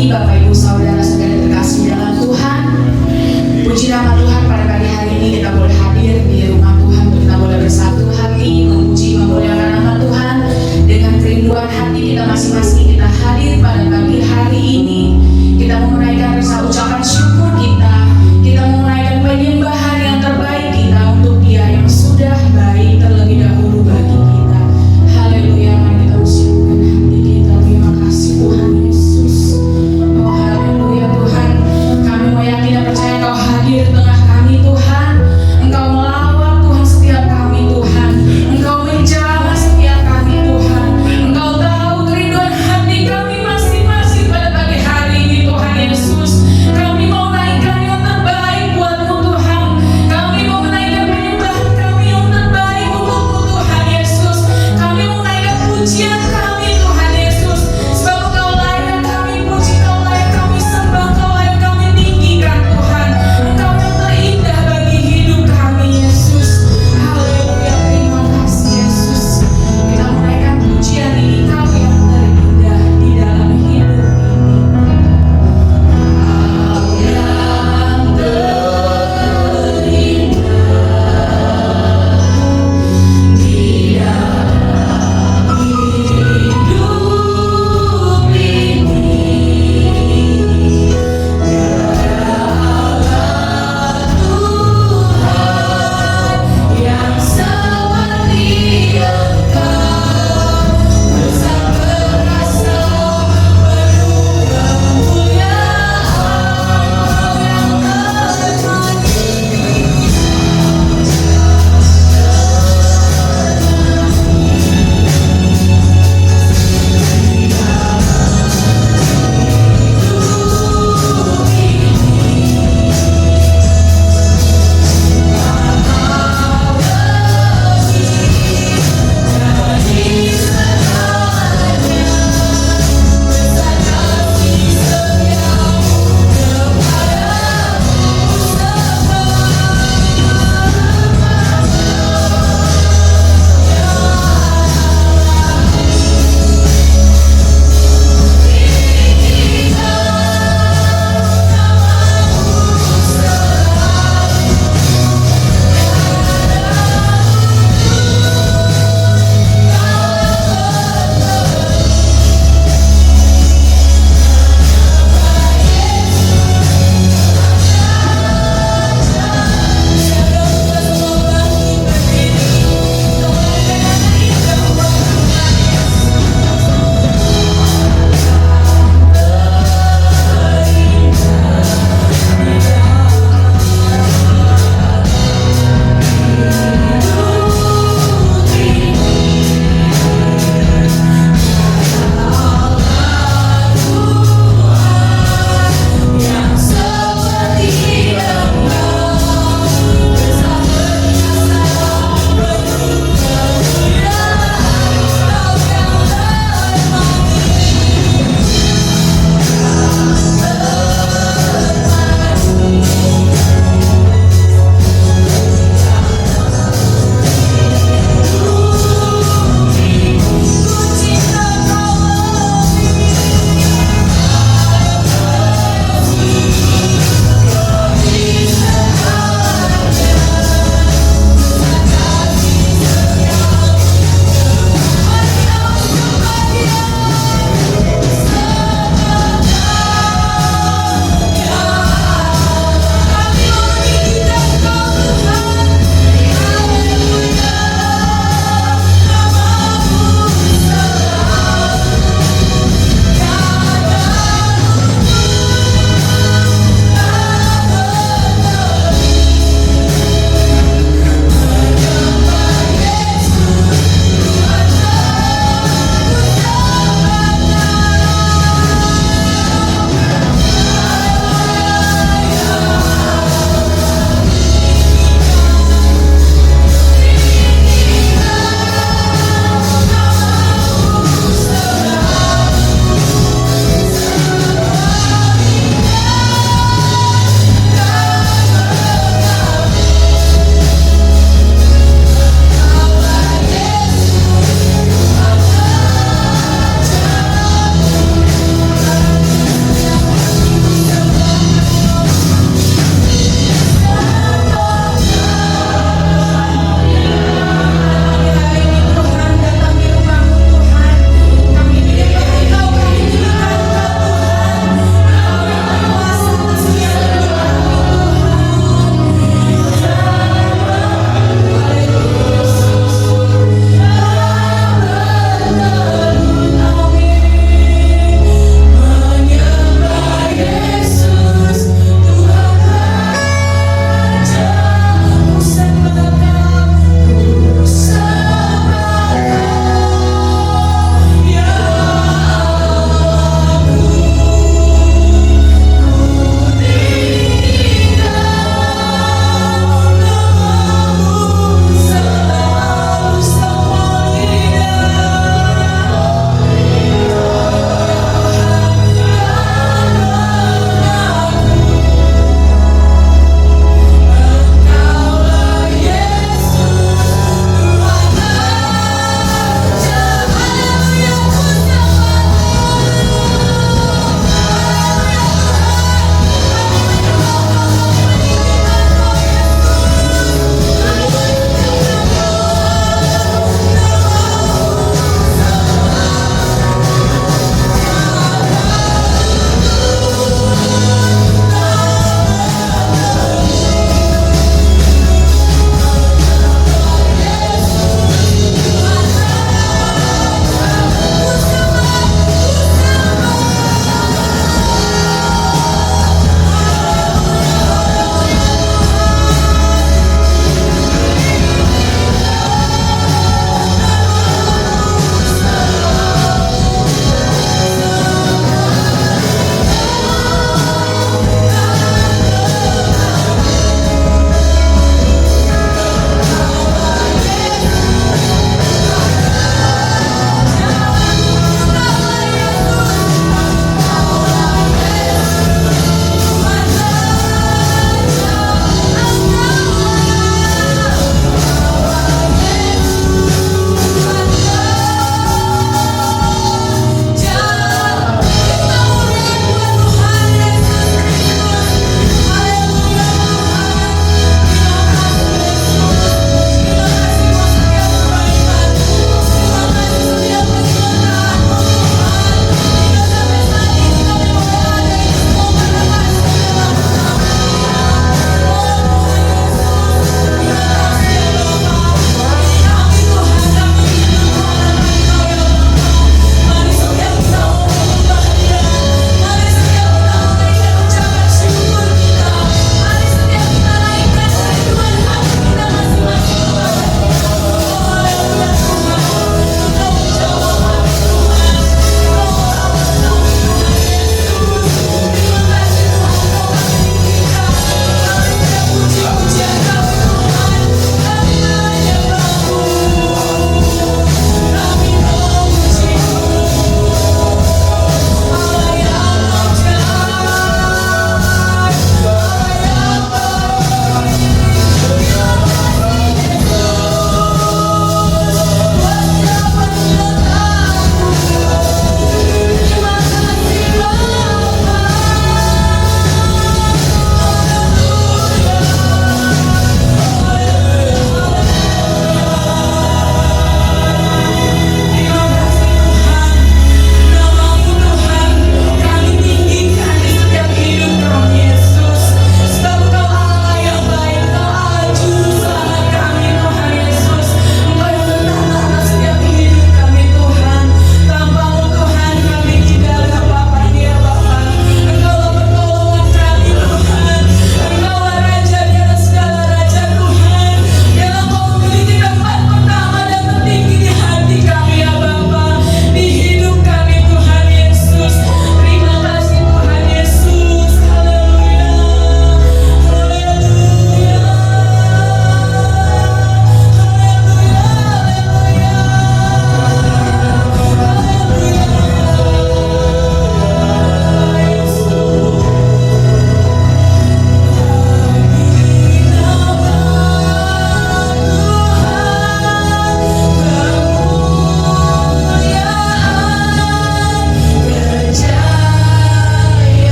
pagi Bapak Ibu Saudara saudara terkasih dalam Tuhan. Puji nama Tuhan, pada pagi hari ini kita boleh hadir di rumah Tuhan untuk kita boleh bersatu hati memuji memuliakan nama Tuhan. Dengan kerinduan hati kita masing-masing kita hadir pada pagi hari ini. Kita mau menaikkan rasa ucapan syukur kita. Kita mau menaikkan penyembahan yang terbaik kita untuk Dia yang sudah baik terlebih dahulu bagi kita. Haleluya, mari kita ucapkan hati kita. Terima kasih Tuhan Yesus. Oh haleluya Tuhan, kami mau yakin dan percaya Kau hadir tengah kami Tuhan. Engkau melawat Tuhan setiap kami Tuhan. Engkau menjamah setiap kami Tuhan. Engkau tahu kerinduan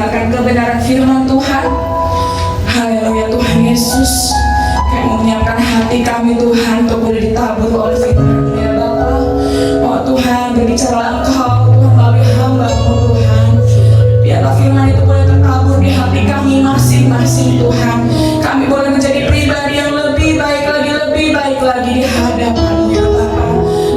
mendengarkan kebenaran firman Tuhan. Haleluya Tuhan Yesus. Kami menyiapkan hati kami Tuhan untuk boleh ditabur oleh firman ya Bapa. Oh Tuhan, berbicara Engkau Tuhan melalui hamba-Mu Tuhan. Biarlah firman itu boleh tertabur di hati kami masing-masing Tuhan. Kami boleh menjadi pribadi yang lebih baik lagi di hadapan-Mu ya Bapa.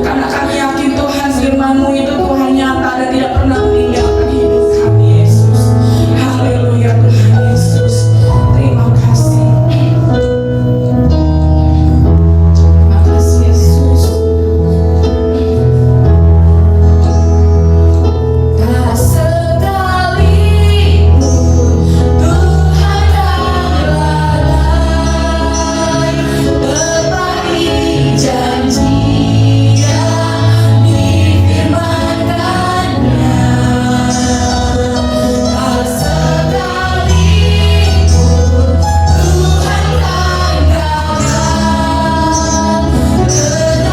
Karena kami yakin Tuhan firman-Mu itu Tuhan nyata dan tidak pernah meninggalkan hidup kami Yesus. Haleluya Tuhan Yesus. Terima kasih. Terima kasih Yesus. Tak sekalipun Tuhan yang lalai tepati janji yang difirmankannya. Tak sekalipun Tuhan kan gagal,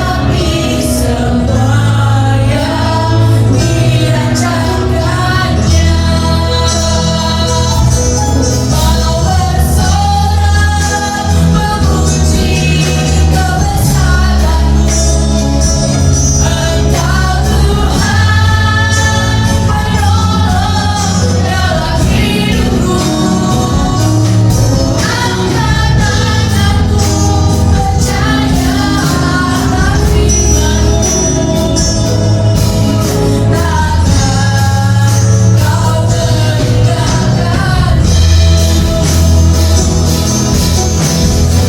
tetapi semua yang dirancangkannya. Mau bersorak memuji kebesaran-Mu, Engkau Tuhan penolong dalam hidupku. Angkat tanganku percaya akan firman-Mu. Takkan Kau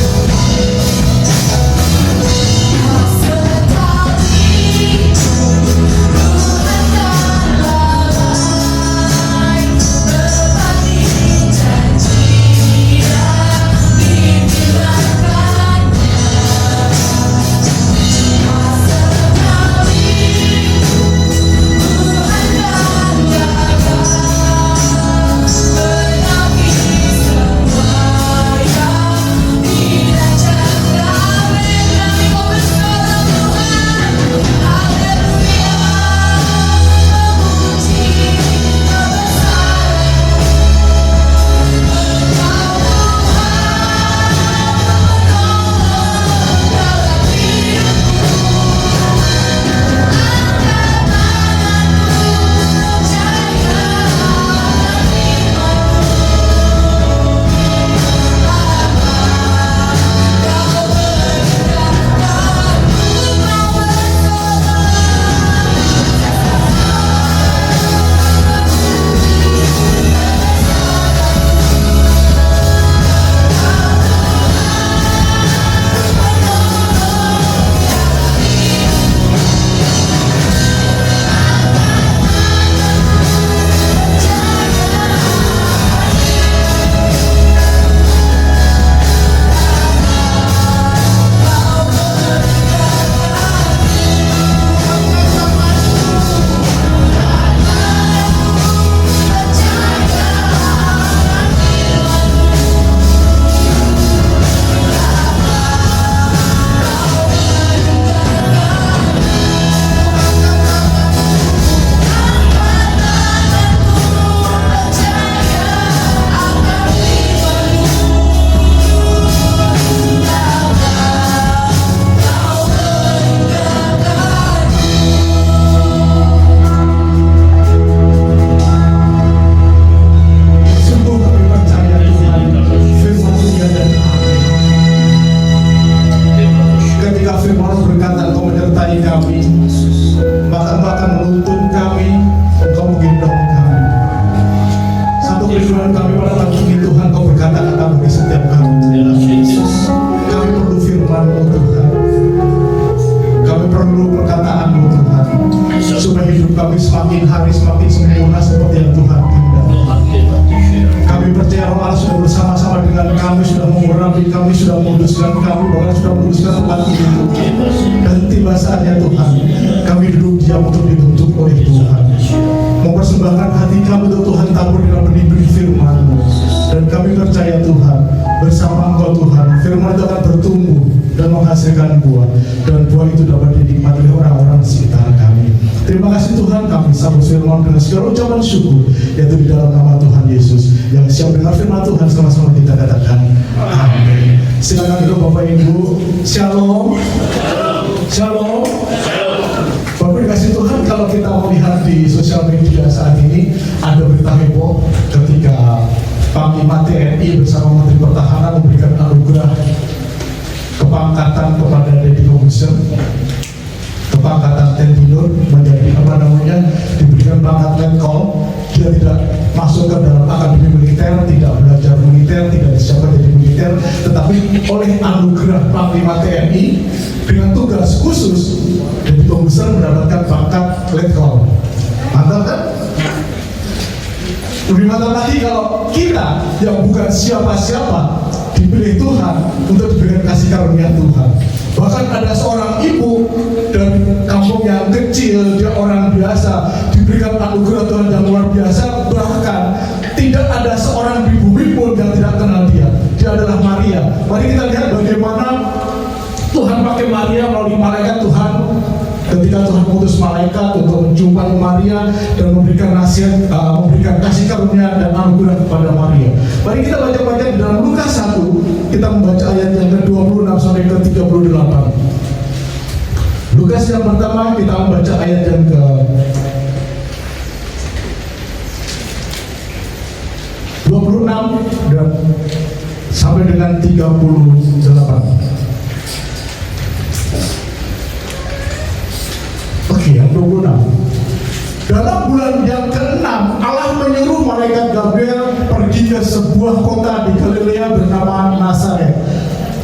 meninggalkanku. Bersama Engkau Tuhan, firman itu akan bertumbuh dan menghasilkan buah, dan buah itu dapat dinikmati oleh orang-orang di sekitar kami. Terima kasih Tuhan, kami sambut firman dengan segala ucapan syukur, yaitu di dalam nama Tuhan Yesus. Yang siap dengar firman Tuhan, sama-sama kita katakan amin. Silakan dulu Bapak Ibu. Shalom. Shalom. Bapak dikasih Tuhan, kalau kita melihat di sosial media saat ini ada berita heboh ketika Panglima TNI bersama Menteri Pertahanan memberikan anugerah kepangkatan kepada Deddy Corbuzier, kepangkatan tentinur menjadi diberikan pangkat letkol. Dia tidak masuk ke dalam akademi militer, tidak belajar militer, tidak disiapkan jadi militer, tetapi oleh anugerah Panglima TNI dengan tugas khusus Deddy Corbuzier mendapatkan pangkat letkol. Mantap kan? Lebih mantap lagi kalau kita yang bukan siapa-siapa dipilih Tuhan untuk diberikan kasih karunia Tuhan. Bahkan ada seorang ibu dari kampung yang kecil, dia orang biasa, diberikan anugerah Tuhan yang luar biasa. Bahkan tidak ada seorang di bumi pun yang tidak kenal dia. Dia adalah Maria. Mari kita lihat bagaimana Tuhan pakai Maria melalui malaikat Tuhan. Ketika Tuhan mengutus malaikat untuk menjumpai Maria dan memberikan nasihat, memberikan kasih karunia dan anugerah kepada Maria. Mari kita baca-baca di dalam Lukas 1, kita membaca ayat yang ke-26 sampai ke-38. Lukas yang pertama kita membaca ayat yang ke-26 dan sampai dengan 38. Yang 26. Dalam bulan yang ke-6 Allah menyuruh malaikat Gabriel pergi ke sebuah kota di Galilea bernama Nazaret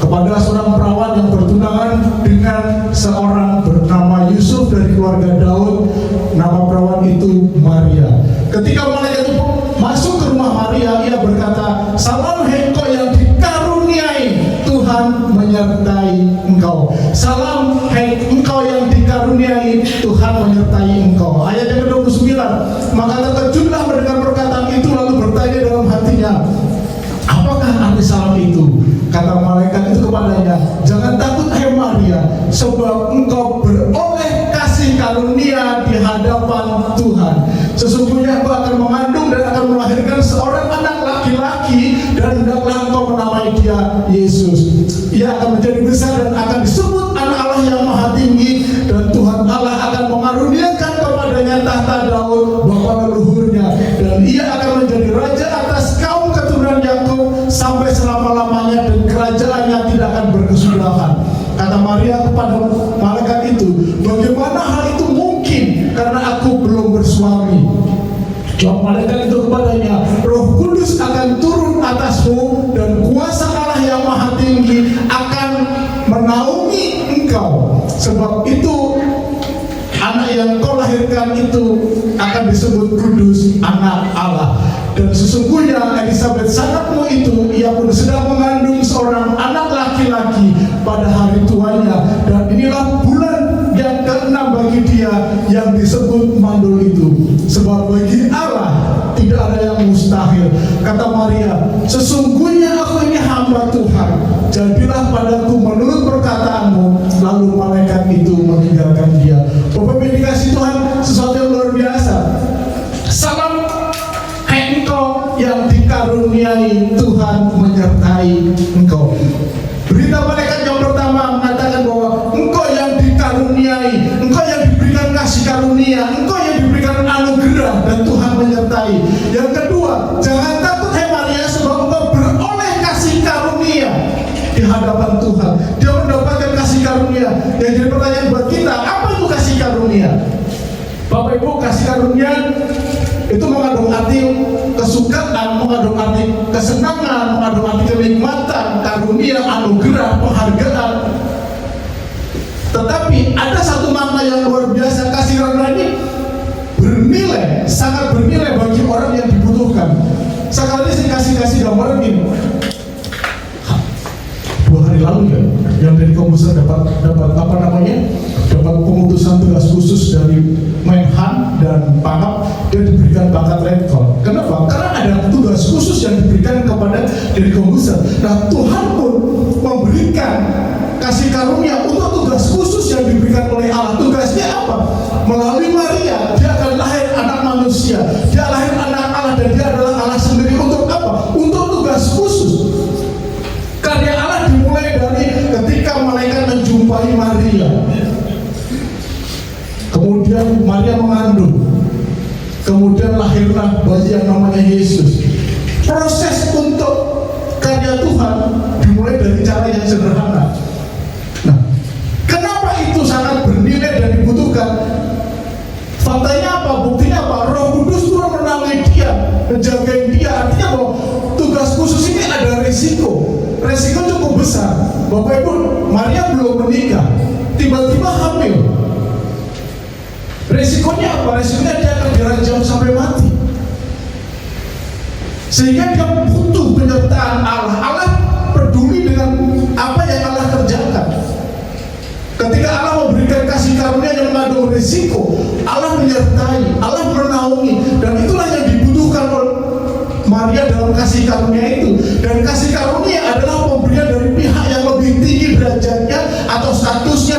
kepada seorang perawan yang bertunangan dengan seorang bernama Yusuf dari keluarga Daud. Nama perawan itu Maria. Ketika malaikat itu masuk ke rumah Maria, ia berkata, "Salam hai engkau yang dikaruniai, Tuhan menyertai engkau." Salam hai engkau yang dikaruniai, Tuhan menyertai engkau. Ayat yang ke-29. Maka terkejutlah mendengar perkataan itu, lalu bertanya dalam hatinya, "Apakah arti salam itu?" Kata malaikat itu kepadanya, "Jangan takut hai Maria, sebab engkau beroleh kasih karunia di hadapan Tuhan. Sesungguhnya engkau akan mengandung dan akan melahirkan seorang anak laki-laki, dan hendaklah engkau menamai dia Yesus. Ia akan menjadi besar dan akan disebut Anak Allah yang Maha Tinggi, dan Tuhan Allah akan mengaruniakan kepadanya tahta Daud bapa leluhurnya, dan ia akan menjadi raja atas kaum keturunan Yakub sampai selama-lamanya, dan kerajaannya tidak akan berkesudahan." Kata Maria kepada malaikat itu, "Bagaimana hal itu mungkin, karena aku belum bersuami?" Jawab malaikat itu kepadanya, "Roh Kudus akan turun atasmu, dan kuasa Allah yang Maha Tinggi akan menaungi engkau. Sebab itu anak yang kau lahirkan itu akan disebut kudus, anak Allah. Dan sesungguhnya Elisabet sangatmu itu, ia pun sedang mengandung seorang anak laki-laki pada hari tuanya, dan inilah bulan yang ke-6 bagi dia yang disebut mandul itu. Sebab bagi Allah tidak ada yang mustahil." Kata Maria, "Sesungguhnya aku ini hamba Tuhan, jadilah padaku menurut perkataanmu." Lalu malaikat itu meninggalkan dia. Bapak dikasih Tuhan, sesuatu yang luar biasa. Salam hai engkau yang dikaruniai, Tuhan menyertai engkau. Berita malaikat yang pertama mengatakan bahwa engkau yang dikaruniai, engkau yang diberikan kasih karunia, engkau yang diberikan anugerah, dan Tuhan menyertai. Yang kedua, jangan takut hai Maria, sebab engkau beroleh kasih karunia di hadapan Tuhan. Dia mendapatkan kasih karunia. Yang jadi pertanyaan buat kita, apa itu kasih karunia? Bapak Ibu, kasih karunia itu mengandung arti kesukaan, mengandung arti kesenangan, mengandung arti kenikmatan, karunia, anugerah, penghargaan. Tetapi ada satu makna yang luar biasa. Kasih karunia ini bernilai, sangat bernilai bagi orang yang dibutuhkan. Sekali saya kasih gambaran ini. 2 hari lalu ya, yang dari Corbuzier dapat dapat pemutusan tugas khusus dari Menhan dan Pangap, dia diberikan pangkat letkol. Kenapa? Karena ada tugas khusus yang diberikan kepada dari Corbuzier. Nah, Tuhan pun memberikan kasih karunia untuk tugas khusus yang diberikan oleh Allah. Tugasnya apa? Melalui Maria, dia akan lahir anak manusia, dia lahir anak Allah, dan dia adalah Allah sendiri. Untuk apa? Untuk tugas khusus. Karya Allah dimulai dari ketika malaikat menjumpai Maria. Kemudian Maria mengandung. Kemudian lahirlah bayi yang namanya Yesus. Proses untuk karya Tuhan dimulai dari cara yang sederhana. Nah, kenapa itu sangat bernilai dan dibutuhkan? Faktanya apa? Buktinya apa? Roh Kudus turun menaungi dia, menjagain dia. Artinya bahwa tugas khusus ini ada resiko. Resiko cukup besar. Bapak Ibu, Maria belum menikah, tiba-tiba hamil. Resikonya apa? Resikonya dia akan dirajam sampai mati. Sehingga dia butuh penyertaan Allah. Allah peduli dengan apa yang Allah kerjakan. Ketika Allah memberikan kasih karunia yang mengandung risiko, Allah menyertai, Allah menaungi, dan itulah yang dibutuhkan oleh Maria dalam kasih karunia itu. Dan kasih karunia adalah pemberian dari pihak yang lebih tinggi derajatnya atau statusnya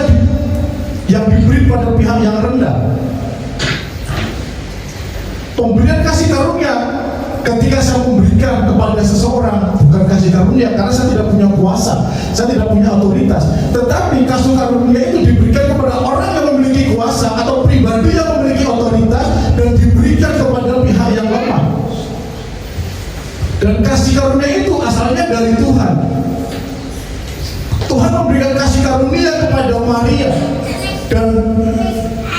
yang diberi pada pihak yang rendah. Pemberian kasih karunia, ketika saya memberikan kepada seseorang, bukan kasih karunia karena saya tidak punya kuasa, saya tidak punya otoritas, tetapi kasih karunia itu diberikan kepada orang yang memiliki kuasa atau pribadi yang memiliki otoritas, dan diberikan kepada pihak yang lemah. Dan kasih karunia itu asalnya dari Tuhan. Tuhan memberikan kasih karunia kepada Maria, dan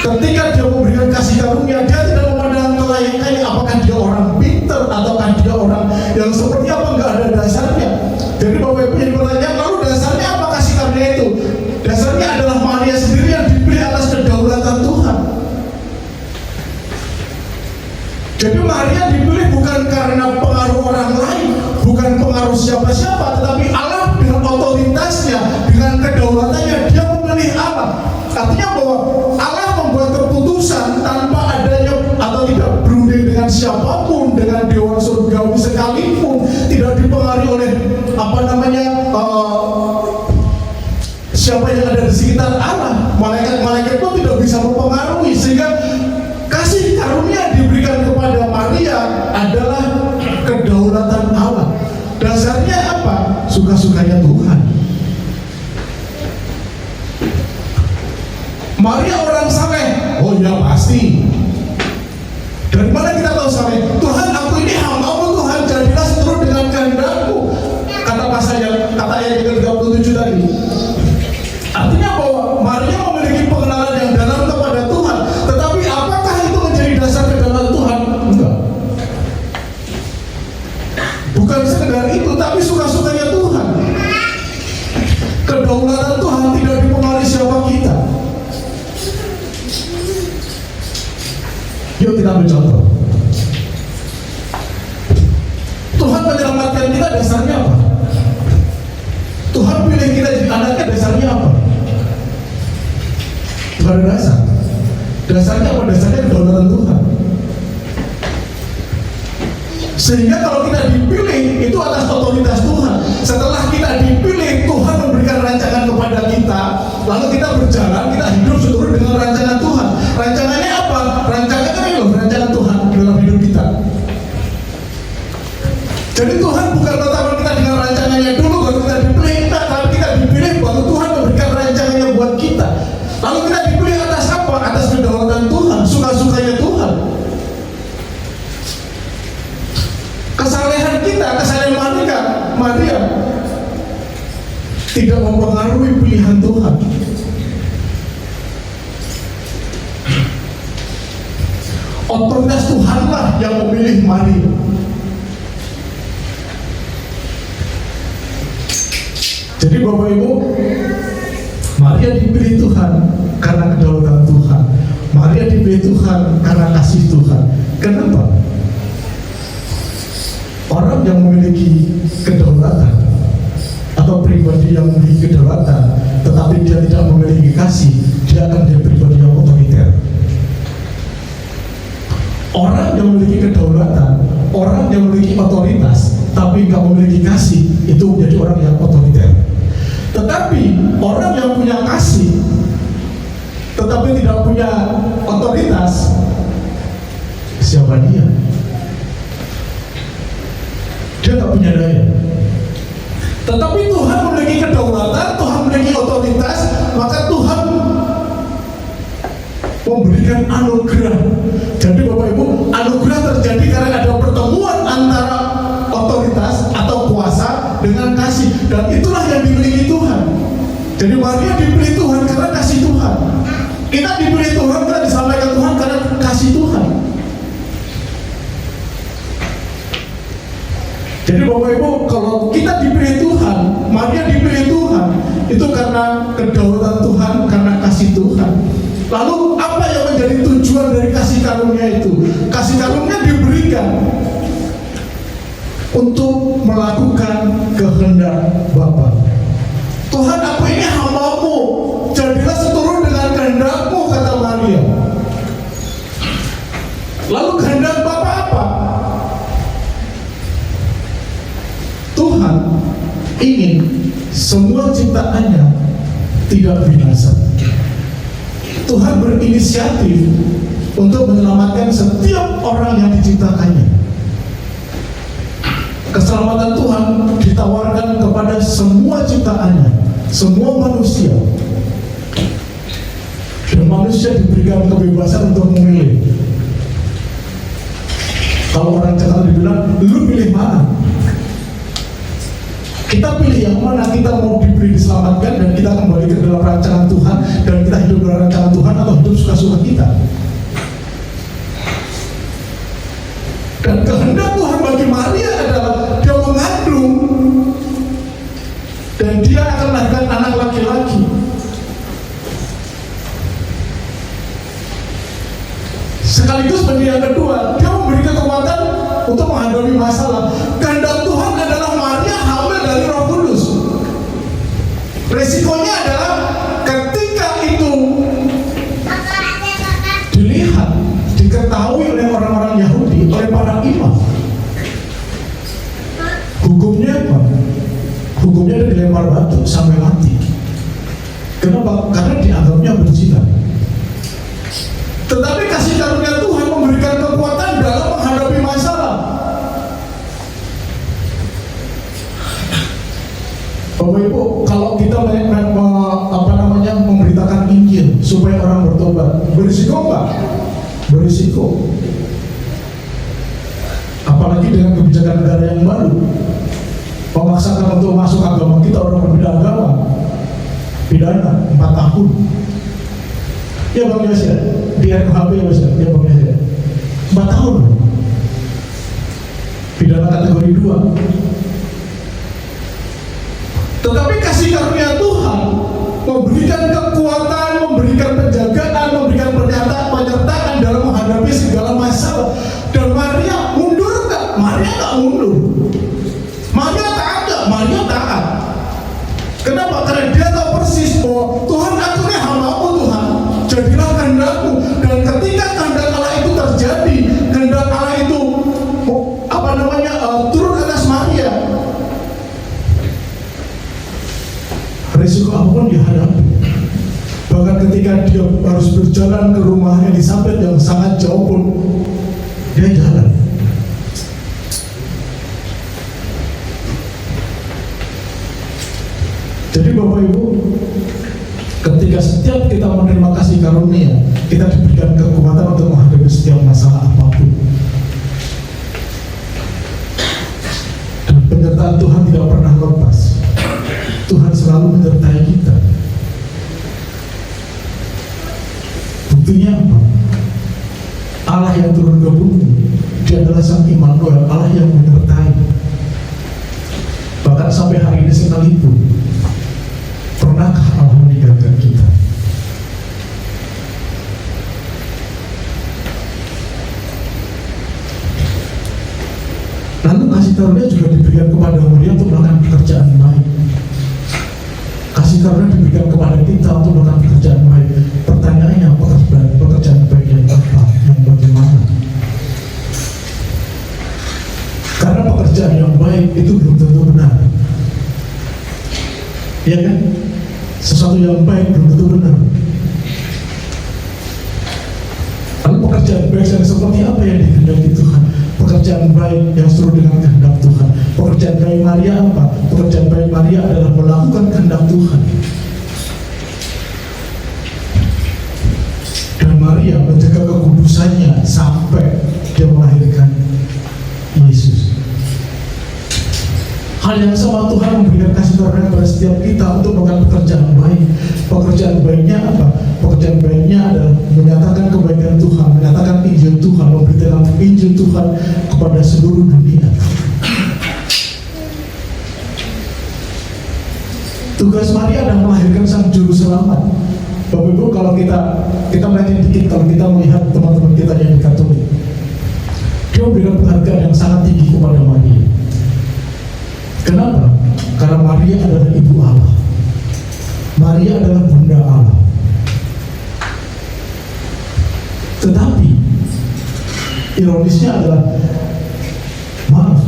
ketika dia memberikan kasih karunia, dia tidak memandang kelayakannya, apakah dia orang pintar ataukah dia orang yang seperti apa, nggak ada dasarnya. Jadi Bapak Ibu yang bertanya, lalu dasarnya apa kasih karunia itu? Dasarnya adalah Maria sendiri yang dipilih atas kedaulatan Tuhan. Jadi Maria dipilih bukan karena pengaruh orang lain, bukan pengaruh siapa-siapa, tetapi Allah dengan otoritasnya, dengan kedaulatannya, dia memilih Allah. Artinya bahwa Allah membuat keputusan tanpa adanya atau tidak berunding dengan siapapun, dengan dewan surgawi sekalipun, tidak dipengaruhi oleh siapa yang ada di sekitar Allah. Malaikat-malaikat pun tidak bisa mempengaruhi, sehingga kasih karunia diberikan kepada Maria adalah kedaulatan Allah. Dasarnya apa? Suka-sukanya Tuhan. Maria orang saleh, oh ya pasti. Dari mana kita tahu saleh? Tuhan, aku ini hamba-Mu Tuhan, jadilah seturut dengan kehendak-Mu. Kata ayat 37 tadi. Artinya bahwa Maria memiliki pengenalan yang dalam kepada Tuhan. Tetapi apakah itu menjadi dasar kedaulatan Tuhan? Enggak. Bukan sekedar itu, tapi suka-sukanya Tuhan. Kedaulatan Tuhan tidak dipengaruhi siapa kita. Yuk kita ambil contoh. Tuhan menyelamatkan kita, dasarnya apa? Tuhan pilih kita jadi anaknya, dasarnya apa? Tuhan ada dasar. Dasarnya apa? Dasarnya kedaulatan Tuhan. Sehingga kalau kita dipilih, itu atas otoritas Tuhan. Setelah kita dipilih, Tuhan memberikan rancangan kepada kita, lalu kita berjalan, kita hidup seturut dengan rancangan Tuhan. Rancangannya apa? Rancangannya loh, rancangan Tuhan dalam hidup kita. Jadi Tuhan bukan menetapkan kita dengan rancangannya dulu baru kita dipilih, tapi kita dipilih baru Tuhan memberikan rancangannya buat kita. Lalu kita dipilih atas apa? Atas kedaulatan Tuhan, suka-sukanya Tuhan. Kesalehan kita, kesalehan Maria tidak mempengaruhi pilihan Tuhan. Otoritas Tuhanlah yang memilih Maria. Jadi Bapak Ibu, Maria dipilih Tuhan karena kedaulatan Tuhan. Maria dipilih Tuhan karena kasih Tuhan. Kenapa? Orang yang memiliki kedaulatan atau pribadi yang memiliki kedaulatan tetapi dia tidak memiliki kasih, dia akan menjadi pribadi yang otoriter. Orang yang memiliki kedaulatan, orang yang memiliki otoritas tapi nggak memiliki kasih, itu menjadi orang yang otoriter. Tetapi orang yang punya kasih tetapi tidak punya otoritas, siapa dia? Dia nggak punya daya. Tetapi Tuhan memiliki kedaulatan, Tuhan memiliki otoritas, maka Tuhan memberikan anugerah. Jadi Bapak Ibu, anugerah terjadi karena ada pertemuan antara otoritas atau kuasa dengan kasih, dan itulah yang dimiliki Tuhan. Jadi Maria dipilih Tuhan karena kasih Tuhan. Kita dipilih Tuhan, kita disampaikan Tuhan karena kasih Tuhan. Jadi Bapak Ibu, kalau kita dipilih Tuhan, Maria dipilih Tuhan, itu karena kedaulatan Tuhan, karena kasih Tuhan. Lalu apa yang menjadi tujuan dari kasih karunia itu? Kasih karunia diberikan untuk melakukan kehendak Bapa. Tuhan, aku ini hamba-Mu, jadilah seturut dengan kehendak-Mu, kata Maria. Lalu kehendak Bapa apa? Tuhan ingin semua ciptaannya tidak binasa. Tuhan berinisiatif untuk menyelamatkan setiap orang yang diciptakannya. Keselamatan Tuhan ditawarkan kepada semua ciptaannya, semua manusia. Dan manusia diberikan kebebasan untuk memilih. Kalau orang Jakarta dibilang, lu pilih mana? Kita pilih yang mana, kita mau diberi diselamatkan dan kita kembali ke dalam rancangan Tuhan, dan kita hidup dalam rancangan Tuhan, atau hidup suka-suka kita. Dan kehendak Tuhan bagi Maria adalah dia mengandung dan dia akan melahirkan anak laki-laki. Sekaligus bagi yang kedua, dia memberi kekuatan untuk menghadapi masalah. Kehendak Tuhan adalah Maria hamil dari Roh Kudus. Resikonya adalah ketika itu dilihat, diketahui oleh orang-orang Yahudi, oleh para imam, hukumnya apa? Hukumnya dia dilempar batu sampai mati. Kenapa? Karena dianggapnya berzina. Tetapi kasih karunia Tuhan memberikan kekuatan dalam menghadapi masalah. Bapak Ibu, kalau kita memberitakan Injil supaya orang bertobat, berisiko nggak? Berisiko. Apalagi dengan kebijakan negara yang baru, memaksakan untuk masuk agama kita, orang berbeda agama, pidana 4 tahun. Ya Bang Yosya, di RKHP ya Bang ya Bang Yosya, 4 tahun. Pidana kategori 2. Tetapi kasih karunia Tuhan memberikan kekuatan, memberikan penjagaan, memberikan penyertaan dalam menghadapi segala masalah. Dan Maria mundur nggak? Maria nggak mundur. Maria taat nggak? Maria taat. Kenapa? Karena dia tahu persis bahwa Tuhan, aku ini hamba-Mu Tuhan, jadilah kehendak-Mu. Dan ketika kehendak Allah itu terjadi, kehendak Allah itu turun atas Maria, risiko apapun dihadapi. Bahkan ketika dia harus berjalan ke rumah Elizabeth yang sangat jauh pun, dia jalan. Jadi Bapak Ibu, ketika setiap kita menerima kasih karunia, kita diberikan kekuatan untuk menghadapi setiap masalah apapun. Dan penyertaan Tuhan tidak pernah lepas. Tuhan selalu menyertai kita. Buktinya apa? Allah yang turun ke bumi, Dia adalah Sang Immanuel, Allah yang menyertai. Bahkan sampai hari ini sekalipun, pernahkah Allah meninggalkan kita? Lalu kasih karunia juga diberikan kepada Maria untuk melakukan pekerjaan baik. Kasih karunia diberikan kepada kita untuk melakukan pekerjaan baik. Pertanyaannya, pekerjaan baik yang apa? Yang bagaimana? Karena pekerjaan yang baik itu belum tentu benar. Ya kan? Sesuatu yang baik belum tentu benar. Lalu pekerjaan baik yang seperti apa yang dikehendaki Tuhan? Pekerjaan baik yang sesuai dengan kehendak Tuhan. Pekerjaan baik Maria apa? Pekerjaan baik Maria adalah melakukan kehendak Tuhan. Dan Maria menjaga kekudusannya sampai dia melahirkan Yesus. Hal yang sama Tuhan memberikan kasih karunia kepada setiap kita untuk melakukan pekerjaan baik. Pekerjaan baiknya apa? Pekerjaan baiknya adalah menyatakan kebaikan Tuhan, menyatakan Injil Tuhan, memberitakan Injil Tuhan kepada seluruh dunia. Tugas Maria adalah melahirkan sang juru selamat. Bapak Ibu, kalau kita melihat dikit, kalau kita melihat teman-teman kita yang di Katolik, dia memberikan penghargaan yang sangat tinggi kepada Maria. Kenapa? Karena Maria adalah ibu Allah. Maria adalah bunda Allah. Tetapi ironisnya adalah, maaf,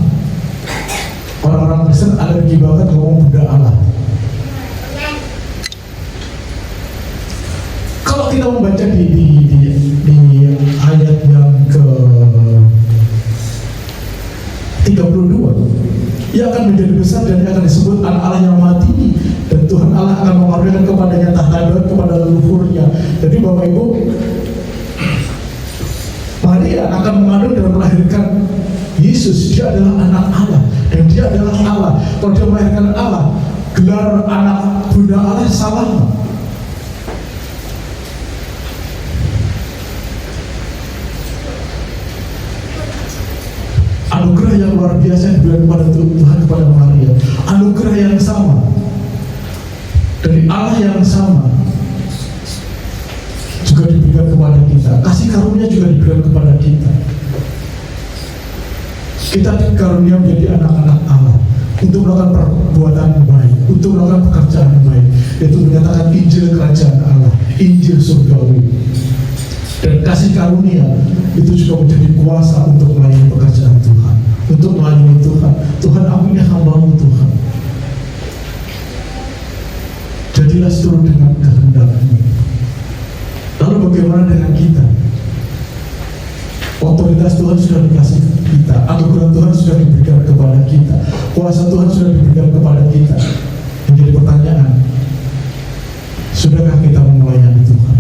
orang-orang Kristen alergi banget ngomong bunda Allah. Kalau kita membaca di ayat yang ke 32, ia akan menjadi besar dan ia akan disebut anak Allah yang maha tinggi, dan Tuhan Allah akan mengaruniakan kepadanya tahta Daud kepada leluhurnya. Jadi Bapak Ibu, Maria akan mengandung dan melahirkan Yesus. Dia adalah anak Allah dan dia adalah Allah. Kalau dia melahirkan Allah, gelar anak bunda Allah salah. Anugerah yang luar biasa yang diberikan kepada Tuhan kepada Maria. Anugerah yang sama dari Allah yang sama juga diberikan kepada kita. Kasih karunia juga diberikan kepada kita. Kita dikarunia menjadi anak-anak Allah untuk melakukan perbuatan baik, untuk melakukan pekerjaan baik, yaitu menyatakan Injil Kerajaan Allah, Injil Surgawi. Dan kasih karunia itu juga menjadi kuasa untuk melayani pekerjaan Tuhan, untuk melayani Tuhan. Tuhan, aku ini hamba-Mu Tuhan. Jadilah seturut dengan kehendak-Mu. Lalu bagaimana dengan kita? Otoritas Tuhan sudah dikasih kita, anugerah Tuhan sudah diberikan kepada kita, kuasa Tuhan sudah diberikan kepada kita. Menjadi pertanyaan, sudahkah kita melayani Tuhan?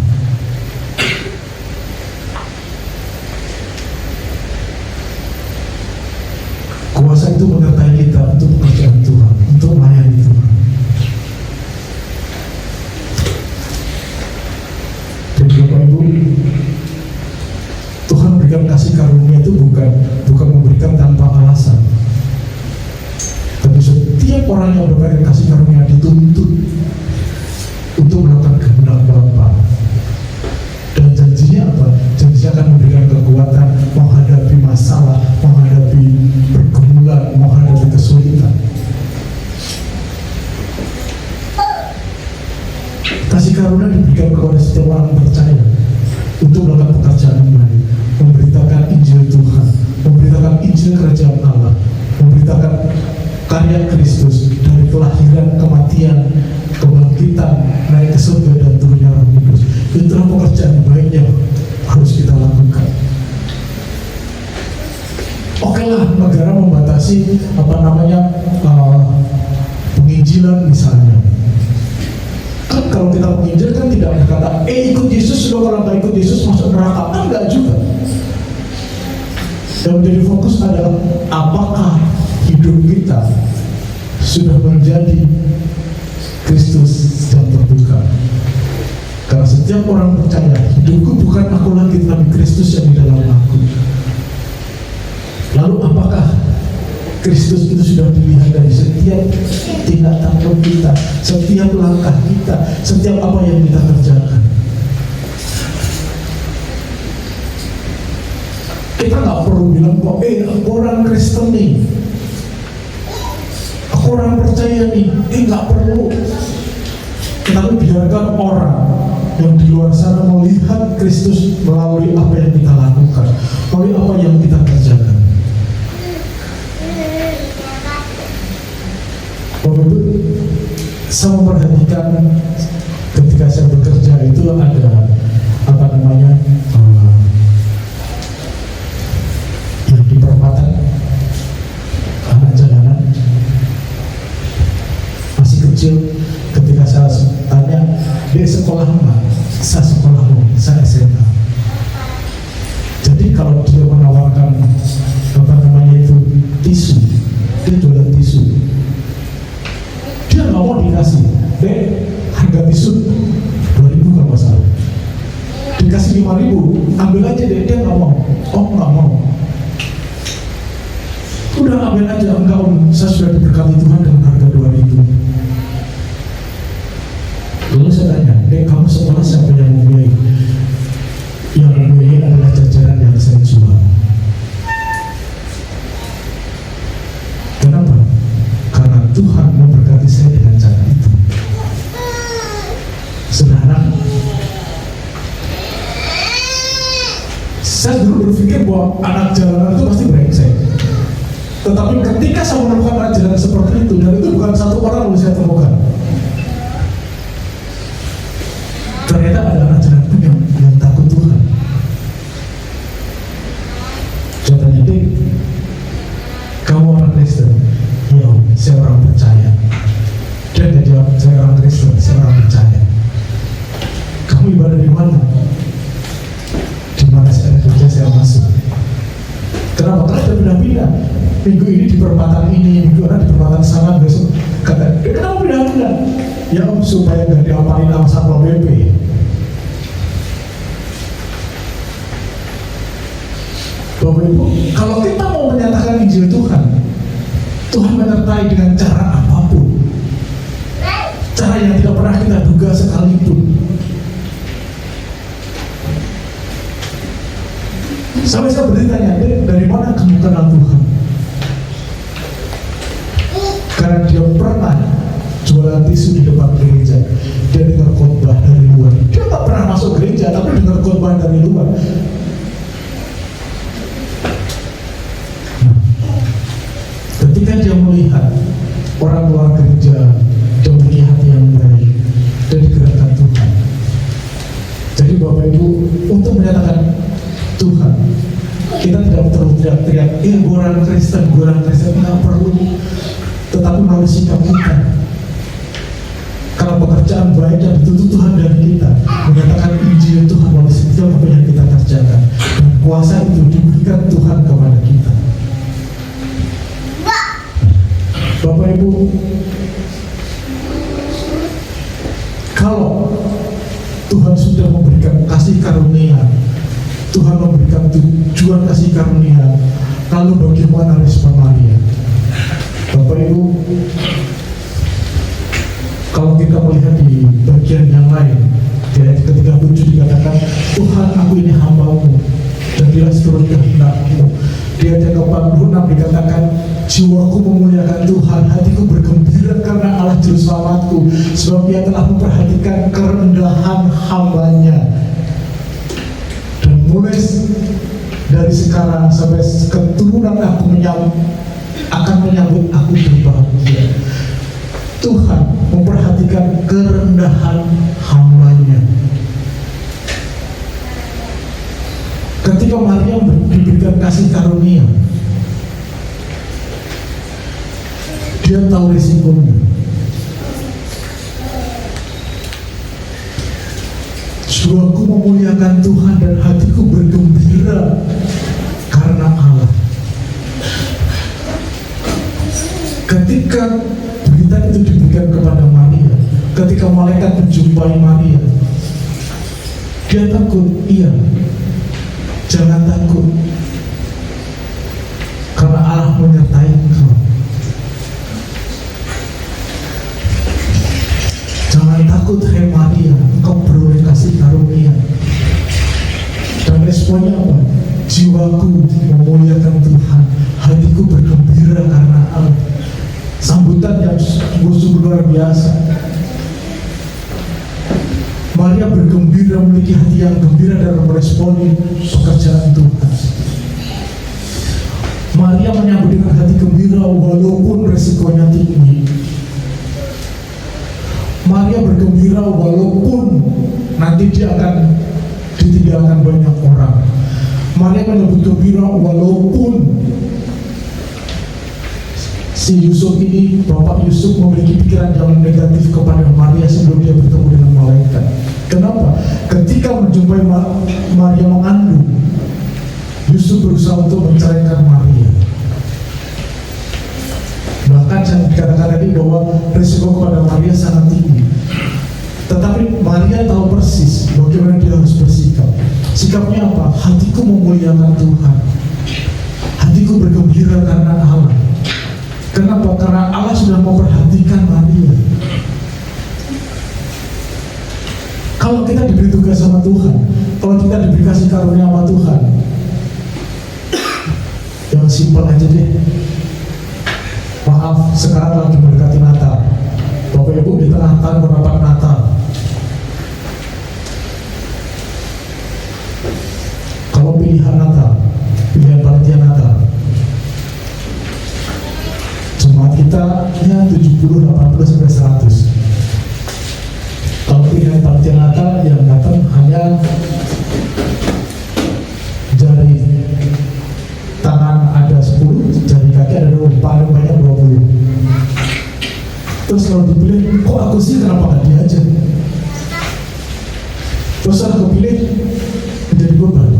Kuasa itu menyertai kita untuk pekerjaan Tuhan, untuk melayani Tuhan. Jadi Bapak Ibu, Tuhan berikan kasih karunia itu bukan memberikan tanpa alasan. Tapi setiap orang yang mendapatkan kasih karunia dituntut untuk melakukan kehendak Bapa. Dan janjinya apa? Janjinya akan memberikan kekuatan menghadapi masalah, menghadapi pergumulan, menghadapi kesulitan. Kasih karunia diberikan kepada setiap orang percaya untuk melakukan pekerjaan baik, memberitakan Injil Tuhan, memberitakan Injil Kerajaan Allah, memberitakan karya Kristus dari kelahiran, kematian, kebangkitan, naik ke surga dan turunnya Roh Kudus. Itulah pekerjaan baik yang harus kita lakukan. Oke lah, negara membatasi penginjilan misalnya. Kan kalau kita menginjil kan tidak berkata, ikut Yesus, kalau nggak ikut Yesus masuk neraka. Kan enggak juga. Yang menjadi fokus adalah apakah hidup kita sudah menjadi Kristus yang terbuka. Karena setiap orang percaya, hidupku bukan aku lagi, tapi Kristus yang di dalam aku. Lalu apakah Kristus itu sudah dilihat dari setiap tindak tanduk kita, setiap langkah kita, setiap apa yang kita kerjakan? Kita nggak perlu bilang kok, aku orang Kristen nih, aku orang percaya nih, nggak perlu. Tapi biarkan orang yang di luar sana melihat Kristus melalui apa yang kita lakukan, melalui apa yang kita kerjakan. Bapak Ibu, Saya memperhatikan ketika saya bekerja itu ada yang di perempatan anak jalanan masih kecil. Ketika saya tanya dia sekolah mana, saya sekolah saya SMA. Jadi kalau dia menawarkan itu tisu, dia jualan tisu, dia nggak mau dikasih. Harga tisu 2.000 kalau nggak salah, dikasih 5.000, ambil aja deh. Dia nggak mau. Oh, nggak mau. Udah ambil aja. Enggak, saya sudah diberkati Tuhan dengan harga 2.000. Lalu saya tanya, kamu sekolah siapa yang membiayai? Yang membiayai adalah jajaran yang saya jual. Kenapa? Karena Tuhan memberkati saya dengan cara itu. Saudara, saya dulu berpikir bahwa anak jalanan itu pasti brengsek. Tetapi ketika saya menemukan anak jalanan seperti itu, dan itu bukan satu orang yang saya temukan, ternyata ada anak jalanan pun yang takut Tuhan. Contohnya, kamu orang Kristen? Ya, saya orang percaya. Dia nggak jawab, saya orang Kristen, saya orang percaya. Kamu ibadah di mana? Di mana saya ada kerja, saya masuk. Kenapa? Karena dia pindah-pindah. Minggu ini di perempatan ini, minggu ini di perempatan sana, besok kata, kenapa pindah-pindah? Ya supaya nggak diapalin sama Satpol PP. Bapak Ibu, kalau kita mau menyatakan Injil Tuhan, Tuhan menyertai dengan cara apapun, cara yang tidak pernah kita duga sekalipun. Sampai saya bertanya, dari mana kamu kenal Tuhan? Karena dia pernah jualan tisu di depan gereja. Dia dengar khotbah dari luar. Dia tak pernah masuk gereja, tapi dengar khotbah dari luar. Nah, ketika dia melihat orang luar gereja, dia memiliki hati yang baik dan digerakkan Tuhan. Jadi Bapak Ibu, untuk menyatakan Tuhan, kita tidak perlu teriak-teriak, gue orang Kristen, nggak perlu. Tetapi melalui sikap kita, kalau pekerjaan baik dan dituntut Tuhan dari kita, menyatakan Injil Tuhan melalui setiap apa yang kita kerjakan, dan kuasa itu diberikan Tuhan kepada kita. Bapak Ibu, kalau Tuhan sudah memberikan kasih karunia, Tuhan memberikan tujuan kasih karunia, lalu bagaimana respon Maria? Bapak Ibu, kalau kita melihat di bagian yang lain, di ayat ke-37 dikatakan, Tuhan, aku ini hamba-Mu, dan bila seturut kehendak-Mu. Di ayat ke-46 dikatakan, jiwaku memuliakan Tuhan, hatiku bergembira karena Allah Juru Selamatku, sebab Ia telah memperhatikan kerendahan hamba-Nya. Dan mulai dari sekarang sampai keturunan aku akan menyambut aku berbahagia. Tuhan memperhatikan kerendahan hamba-Nya. Ketika Maria diberikan kasih karunia, dia tahu risikonya. Jiwaku memuliakan Tuhan dan hatiku bergembira karena Allah. Ketika berita itu diberikan kepada Maria, ketika malaikat menjumpai Maria, dia takut. Iya, jangan takut, karena Allah menyertai engkau. Jangan takut, hai Maria, engkau beroleh kasih karunia. Dan responnya apa? Jiwaku memuliakan Tuhan, hatiku bergembira karena Allah. Sambutan yang sungguh luar biasa. Maria bergembira, memiliki hati yang gembira dalam meresponi pekerjaan Tuhan. Maria menyambut dengan hati gembira walaupun resikonya tinggi. Maria bergembira walaupun nanti dia akan ditinggalkan banyak orang. Maria menyebut gembira walaupun si Yusuf ini, Bapak Yusuf memiliki pikiran yang negatif kepada Maria sebelum dia bertemu dengan malaikat. Kenapa? Ketika menjumpai Maria mengandung, Yusuf berusaha untuk menceraikan Maria. Bahkan saya dikatakan tadi bahwa risiko kepada Maria sangat tinggi. Tetapi Maria tahu persis bagaimana dia harus bersikap. Sikapnya apa? Hatiku memuliakan Tuhan. Hatiku bergembira karena Allah. Kenapa? Karena Allah sudah memperhatikan Maria. Kalau kita diberi tugas sama Tuhan, kalau kita diberi kasih karunia sama Tuhan, yang simpel aja deh. Maaf, sekarang lagi mendekati Natal. Bapak Ibu di tengah tahun merapat Natal. Kalau pilihan Natal, pilihan panitia Natal, jemaat kita ya 70, 80 sampai 100. Kalau pilihan panitia Natal yang datang hanya jari tangan ada 10, jari kaki ada 20, paling banyak 20. Terus kalau dipilih, kok aku sih, kenapa gak dia aja? Terus aku pilih menjadi beban.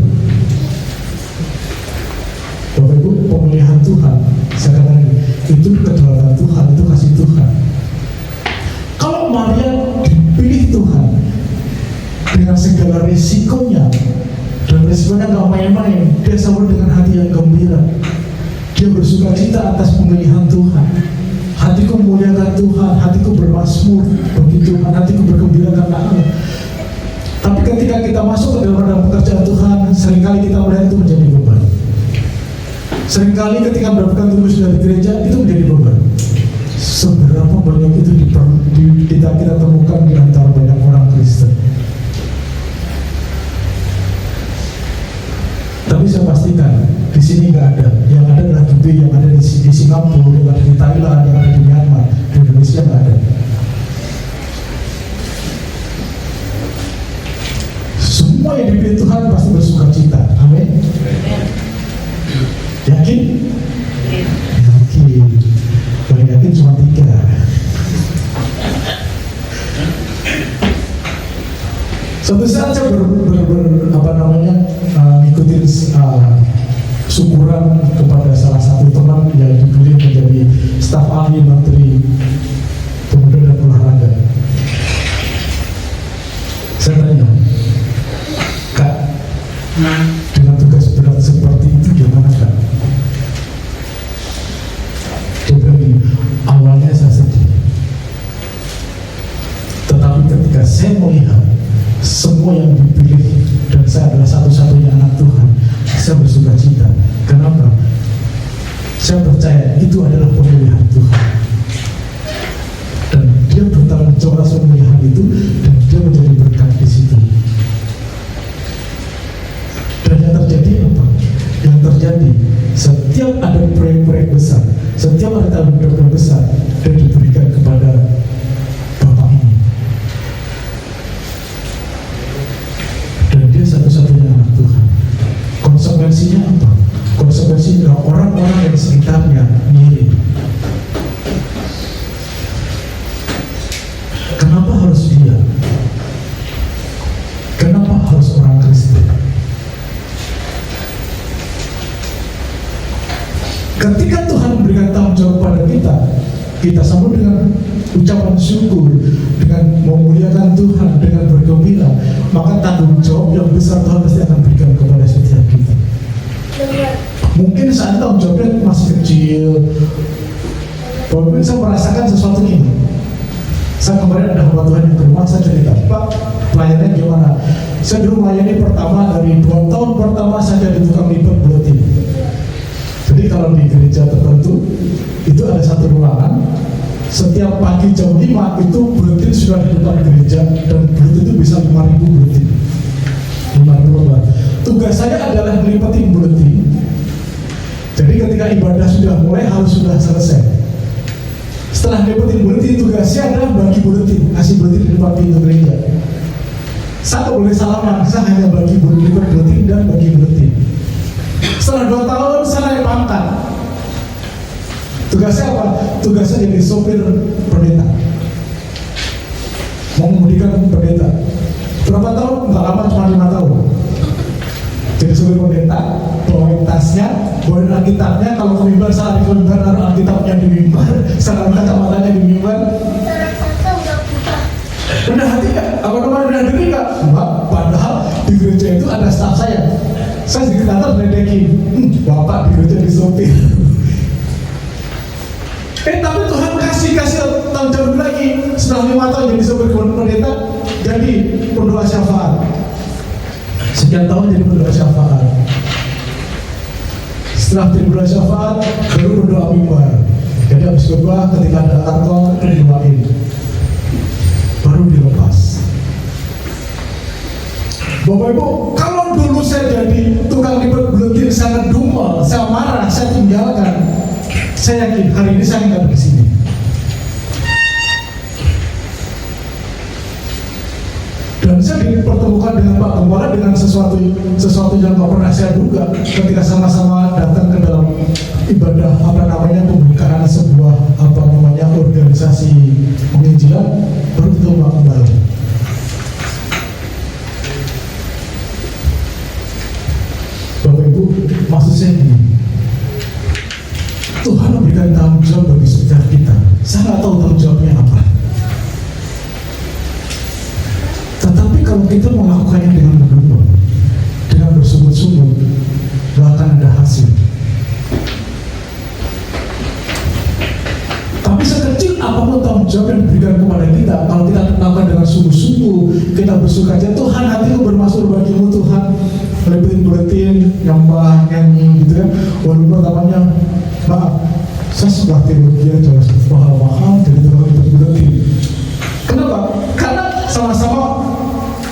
Bapak Ibu, pemilihan Tuhan, saya katakan itu kedaulatan Tuhan, itu kasih Tuhan. Kalau Maria dipilih Tuhan dengan segala risikonya, dan resikonya gak main-main, dia sambut dengan hati yang gembira. Dia bersuka cita atas pemilihan Tuhan. Hatiku memuliakan Tuhan, hatiku bermazmur bagi Tuhan, hatiku bergembira karena Allah. Tapi ketika kita masuk ke dalam pekerjaan Tuhan, seringkali kita melihat itu menjadi beban. Seringkali ketika mendapatkan tugas dari gereja, itu menjadi beban. Seberapa banyak itu kita temukan di antara banyak orang Kristen. Tapi saya pastikan di sini nggak ada. Yang ada adalah Dubai, yang ada di Singapura, yang ada di Thailand, yang ada di Myanmar. Di Indonesia nggak ada. Semua yang dipilih Tuhan pasti bersuka cita. Amin. Yakin? Yakin. Kalau yakin cuma 3. Suatu saat saya ngikutin syukuran kepada salah satu teman yang dipilih menjadi staf ahli Menteri Pemuda dan Olahraga. Saya tanya, Kak, dengan tugas berat seperti itu gimana Kak? Dia bilang, awalnya saya sedih, tetapi ketika saya melihat semua yang dipilih dan saya adalah satu-satunya anak Tuhan, saya bersuka cita. Kenapa? Saya percaya itu adalah pemilihan Tuhan, dan dia bertanggung jawab atas pemilihan itu, dan dia menjadi berkat di situ. Dan yang terjadi apa? Yang terjadi setiap ada proyek-proyek besar, setiap ada tanggung jawab besar, dan diberikan kepada Bapak ini. Dan dia satu-satunya anak Tuhan. Konsekuensinya apa? Konsekuensinya orang-orang yang sekitarnya mirip. Kenapa harus dia? Kenapa harus orang Kristen? Ketika Tuhan memberikan tanggung jawab pada kita, kita sambut dengan ucapan syukur, dengan memuliakan Tuhan, dengan bergembira, maka tanggung jawab yang besar Tuhan pasti akan berikan kepada setiap kita. Mungkin saat tanggung jawabnya masih kecil, mungkin saya merasakan sesuatu ini. Saya kemarin ada hamba Tuhan yang ke rumah, saya cerita, Pak, pelayanannya gimana? Saya dulu melayani pertama, dari 2 tahun pertama saya jadi tukang lipat buletin. Jadi kalau di gereja tertentu itu ada satu ruangan, setiap pagi jam 5 itu buletin sudah di depan gereja, dan buletin itu bisa 5.000 buletin. 5.000 lembar. Tugas saya adalah melipatin buletin. Jadi ketika ibadah sudah mulai harus sudah selesai. Setelah melipatin buletin, tugas tugasnya adalah bagi buletin, kasih buletin di depan pintu gereja. Saya tak boleh salaman, saya hanya bagi buletin dan bagi buletin. Setelah 2 tahun saya naik pangkat. Tugasnya apa? Tugasnya jadi sopir pendeta, mengemudikan pendeta. Berapa tahun? Nggak lama, cuma 5 tahun. Jadi sopir pendeta, bawain tasnya, bawain Alkitabnya. Kalau ke mimbar, saat di mimbar, naruh Alkitabnya di mimbar, sarung kacamatanya di mimbar. Rendah hati nggak? Apa namanya rendah diri nggak? Enggak. Padahal di gereja itu ada staf saya. Saya sedikit kata menedekin, bapak di gereja di sopir. Tapi Tuhan kasih tahun jauh lagi. Setelah 5 tahun jadi sopir pendeta, jadi pendoa syafaat. Sekian tahun jadi pendoa syafaat. Setelah jadi pendoa syafaat, baru berdoa mimbar. Jadi habis berdoa, ketika ada kantong, didoain, baru dilepas. Bapak Ibu, kalau dulu saya jadi tukang lipat buletin, saya ngedumel, saya marah, saya tinggalkan, saya yakin hari ini saya nggak ada di sini. Dan saya dipertemukan dengan Pak Gembala dengan sesuatu yang nggak pernah saya duga ketika sama-sama datang ke dalam ibadah pembukaan sebuah organisasi penginjilan, baru ketemu Pak Gembala. Bapak Ibu, maksud saya ini, Tuhan memberikan tanggung jawab bagi setiap kita. Saya nggak tahu tanggung jawabnya apa. Tetapi kalau kita melakukannya dengan benar, dengan bersungguh-sungguh, gak akan ada hasil. Tapi sekecil apapun tanggung jawab yang diberikan kepada kita, kalau kita lakukan dengan sungguh-sungguh, kita bersukaria, Tuhan hatiku bermasuk bagimu Tuhan, buletin, nyembah, nyanyi gitu kan. Walau pertamanya, maaf, saya sebuah teologi yang jauh mahal-mahal, jadi tukang buletin. Kenapa? Karena sama-sama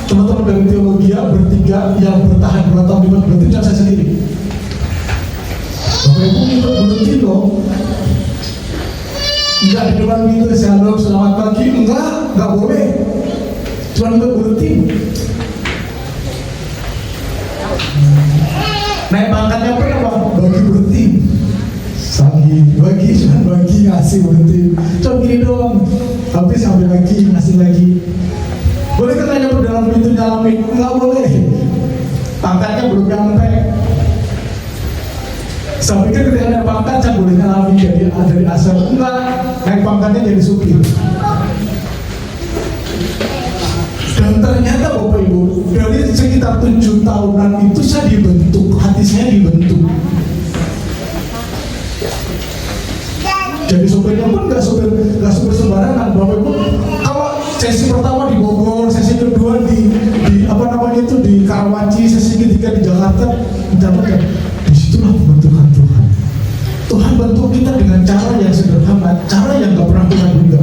teman-teman dari teologi bertiga yang bertahan 2 tahun lipat buletin dan saya sendiri. Bapak Ibu lipat buletin loh. Enggak di depan pintu, shalom, selamat pagi, enggak boleh. Cuma lipat buletin. Naik pangkatnya berapa? Bagi buletin. Bagi ngasih buletin. Cuma gini doang. Habis ambil lagi, ngasih lagi. Boleh kita nyampe dalam pintu nyalamin? Enggak boleh. Pangkatnya belum nyampe. Saya pikir ketika naik pangkat saya boleh nyalamin jadi dari asal. Enggak, naik pangkatnya jadi supir. Dan ternyata Bapak Ibu, dari sekitar 7 tahunan itu saya dibentuk, hati saya dibentuk. Jadi sopirnya pun nggak supir sembarangan, Bapak Ibu. Kalau sesi pertama di Bogor, sesi kedua di Karawaci, sesi ketiga di Jakarta, mendapatkan disitulah pembentukan Tuhan. Tuhan bentuk kita dengan cara yang sederhana, cara yang nggak pernah kita duga.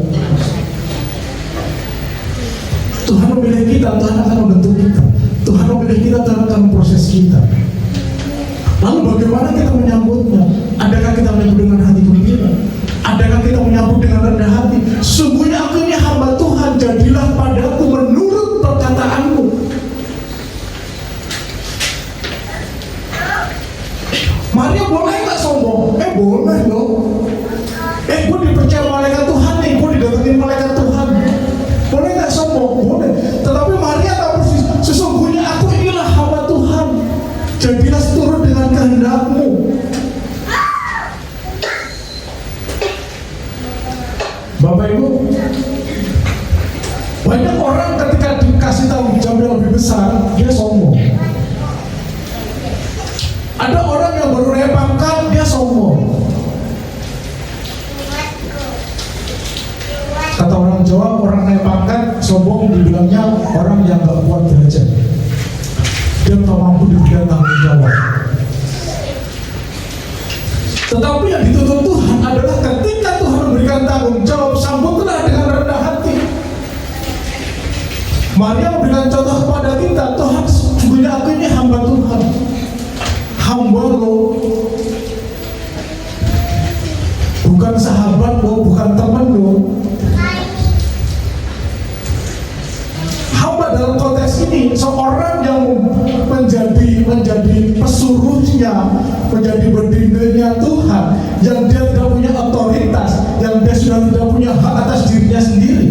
Tuhan memilih kita, Tuhan akan membentuk kita. Tuhan memilih kita, Tuhan akan memproses kita. Lalu bagaimana kita menyambutnya? Adakah kita menyambut dengan hati gembira? Adakah kita menyambut dengan rendah hati? Sungguhnya aku ini hamba Tuhan, jadilah padaku menurut perkataanmu. Maria boleh nggak sombong? Boleh loh. Gue dipercaya malaikat Tuhan nih, gue didatengin malaikat Tuhan. Boleh nggak sombong? Boleh. Tetapi Maria tahu persis, sesungguhnya aku inilah hamba Tuhan, jadilah seturut dengan kehendakmu. Bapak Ibu, banyak orang ketika dikasih tanggung jawab yang lebih besar, dia sombong. Ada orang yang baru naik pangkat, dia sombong. Kata orang Jawa, orang naik pangkat, sombong dibilangnya orang yang gak kuat derajat. Dia tak mampu diberikan tanggung jawab. Tetapi yang dituntut Tuhan adalah ketika Tuhan memberikan tanggung jawab, sambutlah dengan rendah hati. Maria memberikan contoh kepada kita, Tuhan sesungguhnya aku ini hamba Tuhan, hamba lo, bukan sahabat lo, bukan teman lo. punya hak atas dirinya sendiri.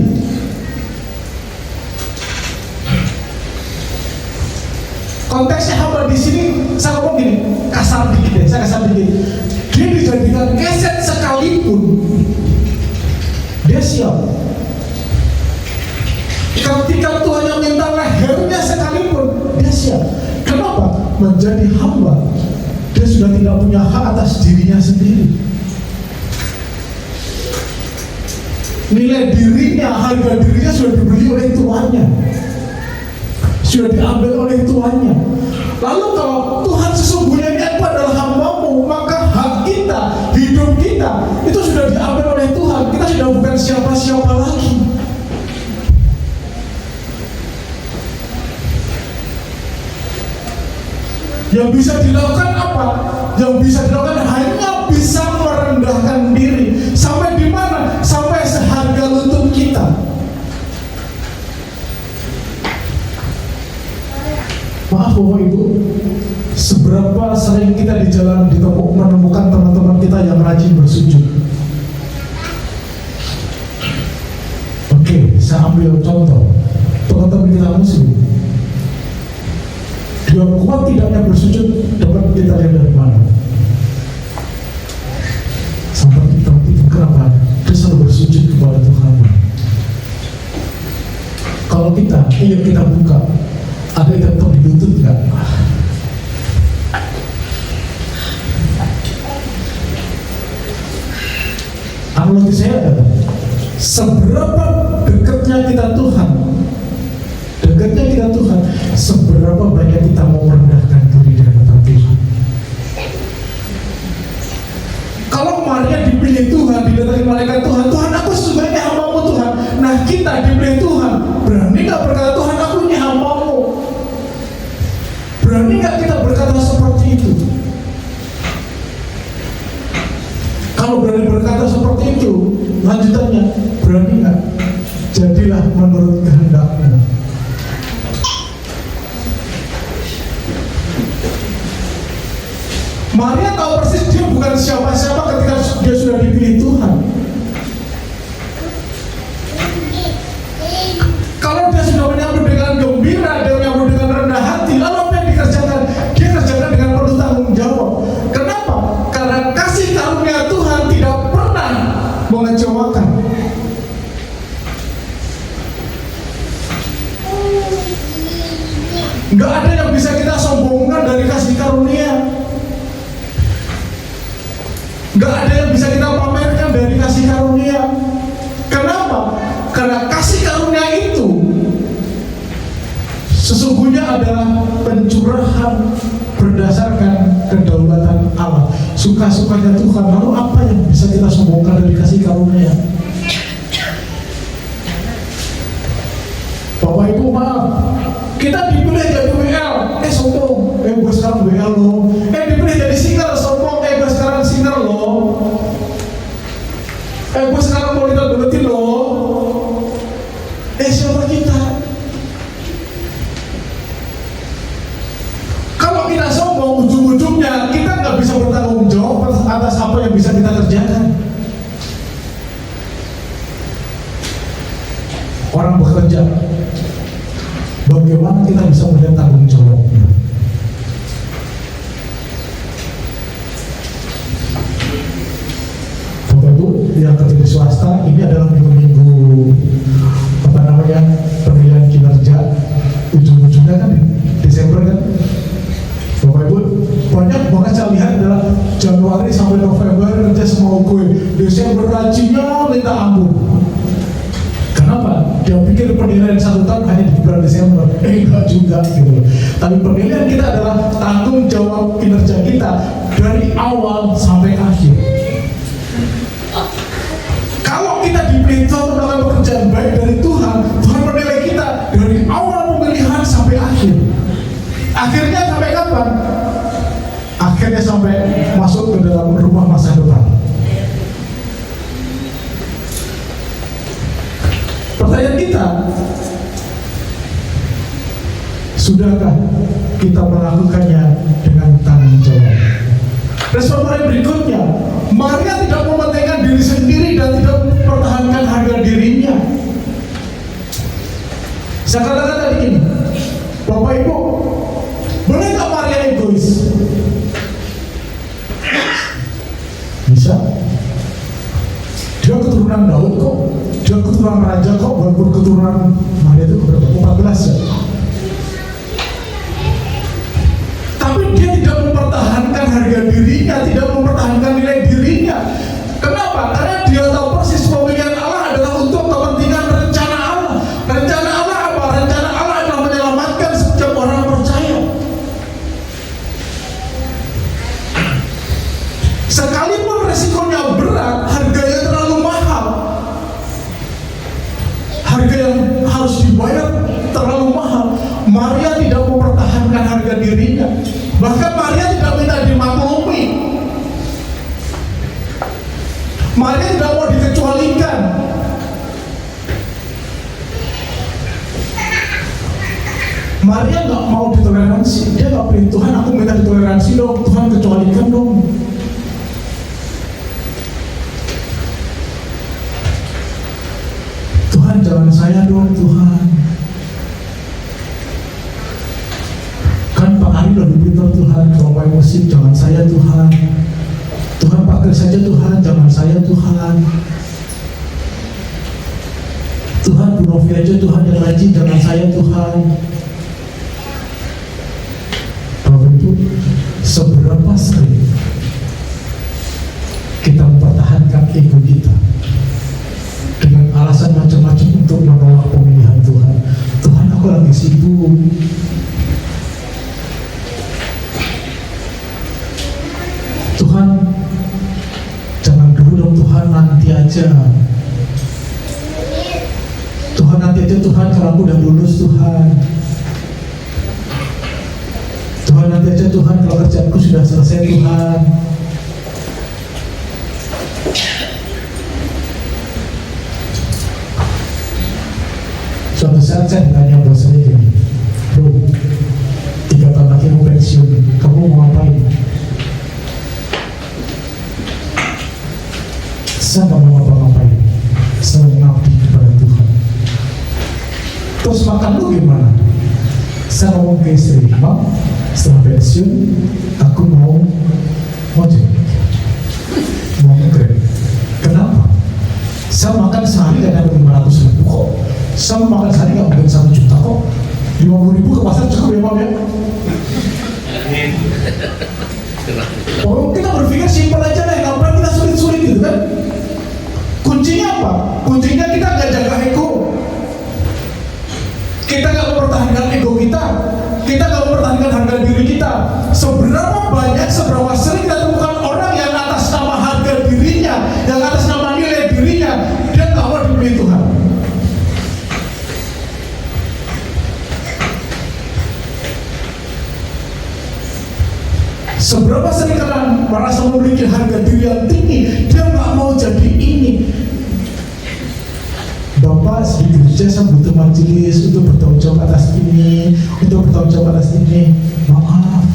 Konteksnya hamba di sini, saya ngomong gini, kasar dikit deh, saya kasar dikit. Dia dijadikan keset sekalipun, dia siap. Ketika Tuhan yang minta lehernya sekalipun, dia siap. Kenapa? Menjadi hamba, dia sudah tidak punya hak atas dirinya sendiri. Nilai dirinya, harga dirinya sudah dibeli oleh tuannya, sudah diambil oleh tuannya. Lalu kalau Tuhan sesungguhnya ini aku adalah hambamu, maka hak kita, hidup kita itu sudah diambil oleh Tuhan. Kita sudah bukan siapa-siapa lagi. Yang bisa dilakukan apa? Yang bisa dilakukan hanya bisa merendahkan diri. Sampai di mana? Sampai seharga lutut kita. Maaf Bapak Ibu, seberapa sering kita di jalan menemukan teman-teman kita yang rajin bersujud. Oke, saya ambil contoh teman-teman kita muslim. Dia kuat tidaknya bersujud, dapat kita lihat dari mana? Sampai kita kenapa? Dia selalu bersujud kepada Tuhan. Kalau kita, kita buka, ada yang tetap di lutut nggak? Analogi saya adalah seberapa dekatnya kita Tuhan, seberapa banyak kita mau merendahkan diri di hadapan Tuhan. Kalau Maria dipilih Tuhan, didatangi malaikat Tuhan, Tuhan aku sesungguhnya hambamu Tuhan. Nah kita dipilih Tuhan, berani nggak berkata Tuhan aku ini hambamu? Berani nggak kita berkata seperti itu? Kalau berani berkata seperti itu, lanjutannya, berani nggak? Jadilah menurut kehendakmu. Maria tahu persis dia bukan siapa-siapa ketika dia sudah dipilih Tuhan. Kalau dia sudah menyambut dengan gembira, dia menyambut dengan rendah hati, lalu apa yang dikerjakan? Dia kerjakan dengan penuh tanggung jawab. Kenapa? Karena kasih karunia Tuhan tidak pernah mengecewakan. Nggak ada yang bisa kita sombongkan dari kasih karunia. Nggak ada yang bisa kita pamerkan dari kasih karunia. Kenapa? Karena kasih karunia itu sesungguhnya adalah pencurahan berdasarkan kedaulatan Allah, suka-sukanya Tuhan. Lalu apa yang bisa kita sombongkan dari kasih karunia? Bapak Ibu maaf, kita dipilih jadi WL, sombong, gue sekarang WL loh. Dipilih jadi singer, sombong, gue sekarang singer loh. Gue sekarang mau buletin loh. Siapa kita? Kalau kita sombong, ujung-ujungnya kita nggak bisa bertanggung jawab atas apa yang bisa kita kerjakan. Orang bekerja, bagaimana kita bisa melihat tanggung jawabnya? Bapak Ibu yang kerja di swasta, ini adalah minggu-minggu penilaian kinerja, ujung-ujungnya kan di Desember kan. Bapak Ibu, banyak banget saya lihat adalah Januari sampai November kerja semua gue, Desember rajinnya minta ampun. Kenapa? Dia pikir penilaian 1 tahun hanya di bulan Desember. Enggak juga gitu. Tapi penilaian kita adalah tanggung jawab kinerja kita dari awal sampai akhir. Kalau kita dipilih Tuhan untuk melakukan pekerjaan baik dari Tuhan, Tuhan menilai kita dari awal pemilihan sampai akhir. Akhirnya sampai kapan? Akhirnya sampai masuk ke dalam rumah masa depan. Pertanyaan kita, sudahkah kita melakukannya dengan tanggung jawab? Respon Maria berikutnya, Maria tidak mementingkan diri sendiri dan tidak mempertahankan Daud kok, dia keturunan raja kok, walaupun keturunan Maria itu berapa? 14 ya. Tapi dia tidak mempertahankan harga dirinya, tidak mempertahankan nilai dirinya. Kenapa? Karena dia tahu persis pemilihan Allah adalah untuk kepentingan rencana Allah. Rencana Allah apa? Rencana Allah adalah menyelamatkan setiap orang percaya. Sekalipun resikonya berat, harganya terlalu mahal, harga yang harus dibayar terlalu mahal, Maria tidak mempertahankan harga dirinya. Bahkan Maria tidak minta dimaklumi, Maria tidak mau dikecualikan. Maria nggak mau ditoleransi. Dia nggak pilih Tuhan, aku minta ditoleransi dong, Tuhan kecualikan dong. Tuhan jangan saya dong Tuhan. Kan Pak Ari lebih pintar Tuhan, kalau main musik jangan saya Tuhan. Tuhan pakai saja Tuhan, jangan saya Tuhan. Tuhan Bu Novi aja Tuhan yang rajin, jangan saya Tuhan. Bapak Ibu, seberapa sering kita mempertahankan ego kita dengan alasan macam-macam untuk menolak pemilihan Tuhan. Tuhan, aku lagi sibuk. Tuhan, jangan dulu dong Tuhan, nanti aja. Tuhan, nanti aja Tuhan, kalau aku udah lulus Tuhan. Tuhan, nanti aja Tuhan, kalau kerjaanku sudah selesai Tuhan. Suatu saat saya ditanya bos saya gini, bro, 3 tahun lagi mau pensiun, kamu mau ngapain? Saya nggak mau apa-ngapain, saya mengabdi kepada Tuhan. Terus makan lu gimana? Saya ngomong ke istri, Mak, setelah pensiun aku mau ojek, mau nge-grab. Kenapa? Saya makan sehari gak ada 500.000 kok. Saya makan sehari gak mungkin 1 juta kok. 50.000 ke pasar cukup ya Pak ya. Oh, kita berpikir simpel aja deh, ngapain kita sulit-sulit gitu kan? Kuncinya apa? Kuncinya kita gak jaga ego. Kita gak mempertahankan ego kita. Kita gak mempertahankan harga diri kita. Seberapa banyak, seberapa sering kita temukan orang yang atas nama harga dirinya, yang atas nama nilai dirinya, dia gak mau dipilih Tuhan. Seberapa sering kalian merasa memiliki harga diri yang tinggi, dia nggak mau jadi ini. Bapak di gereja saya butuh majelis untuk bertanggung jawab atas ini, untuk bertanggung jawab atas ini. Maaf,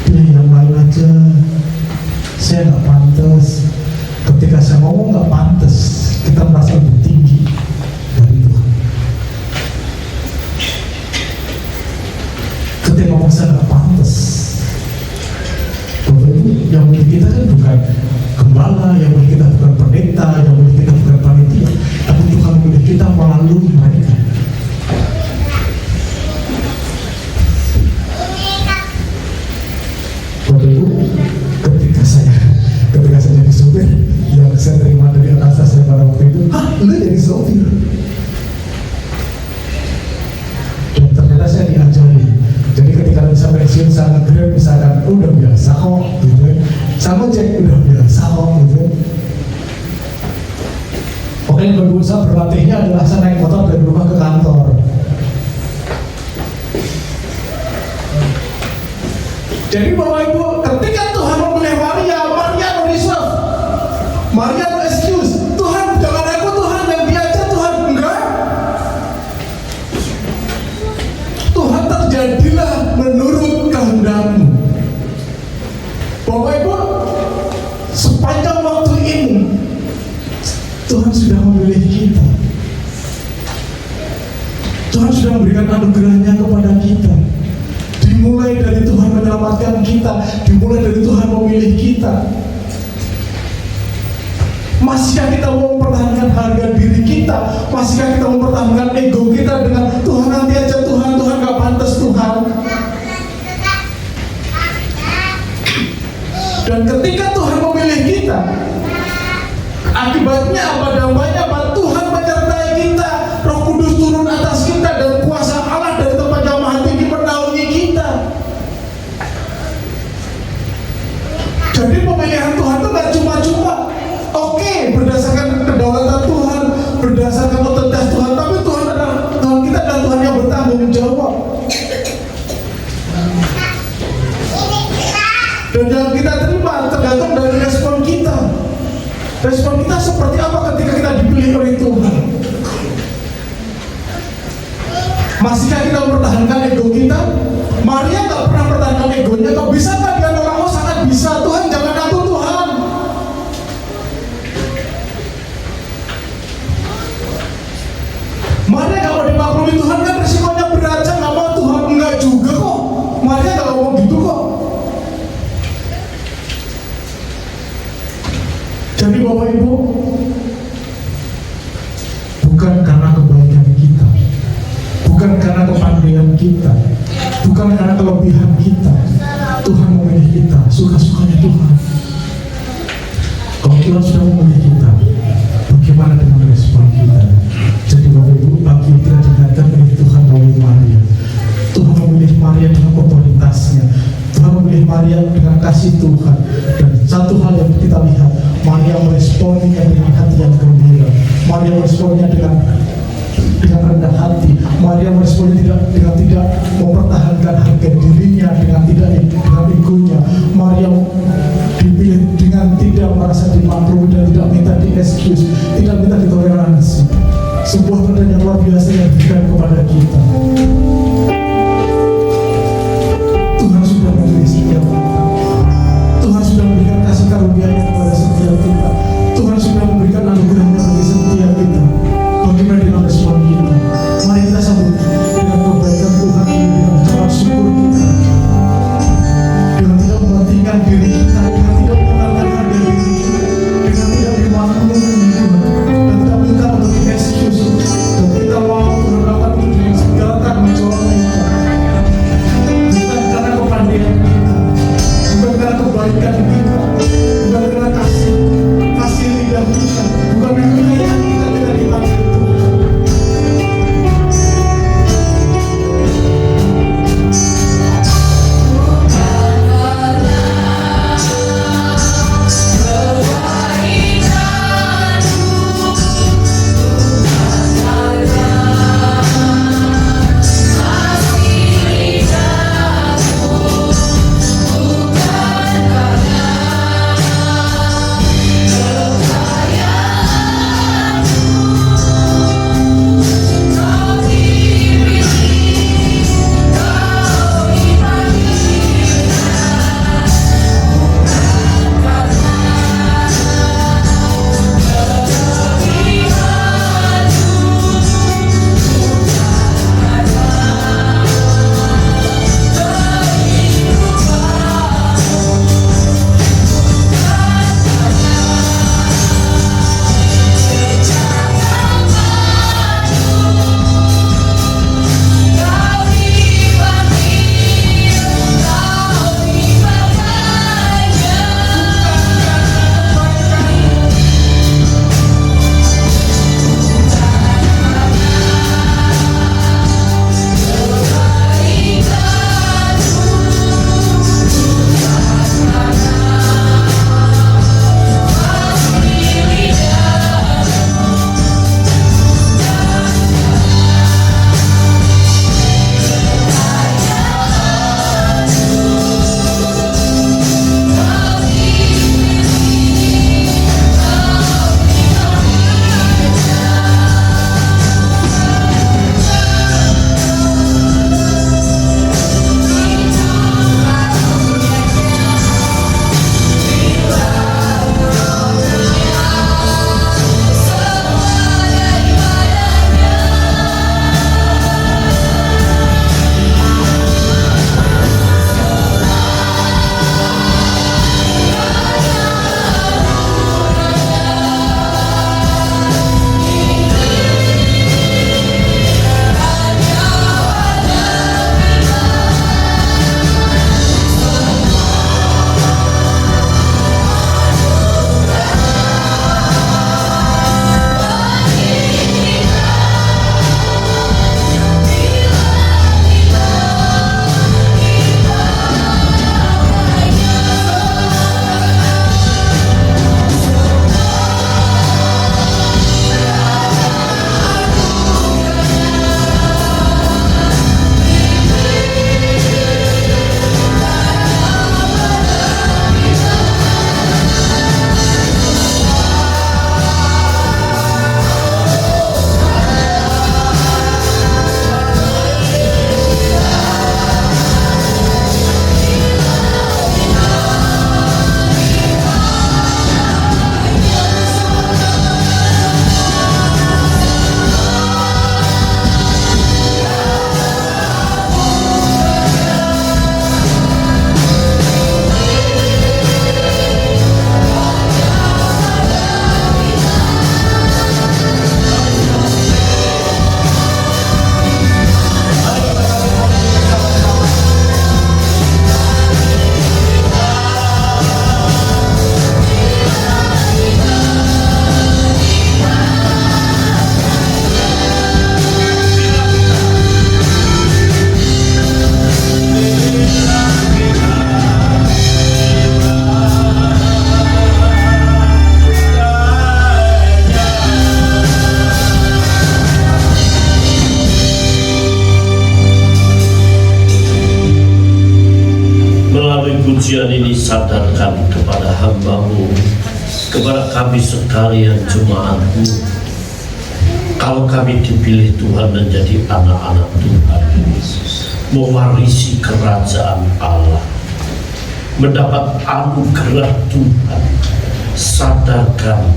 pilih yang lain aja. Saya nggak pantas. Ketika saya ngomong nggak pantas, kita merasa lebih tinggi dari Tuhan. Ketika ngomong saya nggak pantas, Bapak Ibu, yang milik kita kan bukan gembala, yang milik kita bukan pendeta, yang milik kita bukan panitia, tapi Tuhan milik kita melalui mereka. Bapak Ibu, ketika saya jadi sopir, yang saya terima dari atas saya pada waktu itu, lu jadi sopir. Dan ternyata saya diajari. Jadi ketika bisa pensiun, saya nge-grab misalkan, udah biasa kok gitu. Sama cek, udah biasa kok gitu. Oke, yang berusaha berlatihnya adalah saya naik motor dari rumah ke kantor. Jadi Bapak Ibu, ketika Tuhan memilih Maria, Maria no reserve, Maria no excuse. Tuhan, jangan aku Tuhan, yang dia aja Tuhan, enggak. Tuhan, terjadilah menurut kehendak-Mu. Bapak Ibu, sepanjang waktu ini Tuhan sudah memilih kita. Tuhan sudah memberikan anugerahnya kepada kita. Dimulai dari Tuhan menyelamatkan kita, dimulai dari Tuhan memilih kita. Masihkah kita mau mempertahankan harga diri kita? Masihkah kita mempertahankan ego kita dengan Tuhan nanti aja, Tuhan gak pantas Tuhan. Dan ketika Tuhan memilih kita, akibatnya apa? Dampaknya apa? Tuhan menyertai kita, Roh Kudus turun atas kita, dan kuasa Allah dari tempat yang maha tinggi menaungi kita. Jadi pemilihan Tuhan itu gak cuma-cuma. Oke, berdasarkan kedaulatan Tuhan, berdasarkan otoritas Tuhan, tapi Tuhan kita adalah Tuhan yang bertanggung jawab. Dan yang kita terima tergantung dari respon kita. Respon kita seperti apa ketika kita dipilih oleh Tuhan? Masihkah kita mempertahankan ego kita? Maria gak pernah mempertahankan egonya. Kok bisa gak dia nolak? Oh sangat bisa. Tuhan jangan aku Tuhan. Maria gak mau dimaklumi Tuhan, kan resikonya berat. Gak mau Tuhan, enggak juga kok. Maria gak ngomong gitu kok. Jadi Bapak Ibu, bukan karena kebaikan kita, bukan karena kepandaian kita, bukan karena kelebihan kita, Tuhan memilih kita, suka-sukanya Tuhan. Kalau Tuhan sudah memilih kita, bagaimana dengan respon kita? Jadi Bapak Ibu, bagi yang tidak diingatkan oleh Tuhan melalui Maria, Tuhan memilih Maria dengan otoritasnya, Tuhan memilih Maria dengan kasih Tuhan. Dan satu hal yang kita lihat, Maria meresponnya dengan hati yang gembira. Maria meresponnya dengan rendah hati. Maria meresponnya dengan tidak mempertahankan harga dirinya, dengan egonya. Maria dipilih dengan tidak merasa dimaklumi dan tidak minta di-excuse, tidak minta ditoleransi. Sebuah tanda yang luar biasa yang diberikan kepada kita. Tuhan sudah memilih setiap kita. Tuhan sudah memberikan kasih karunia-Nya kepada setiap kita. Tuhan sudah memberikan anugerah-Nya bagi setiap kita. Bagaimana dengan respon kita? Mari kita sambut dengan kebaikan Tuhan ini, dengan ucapan syukur kita, dengan tidak mementingkan diri kita, dengan tidak mengenalkan harga diri kita, dengan tidak dimaklumi Tuhan, dan tidak minta untuk di-excuse, dan kita mau Tuhan lakukan itu dengan segala pujian ini sadarkan kepada hamba-Mu, kepada kami sekalian jemaat-Mu, kalau kami dipilih Tuhan menjadi anak-anak Tuhan, mewarisi kerajaan Allah, mendapat anugerah Tuhan, sadarkan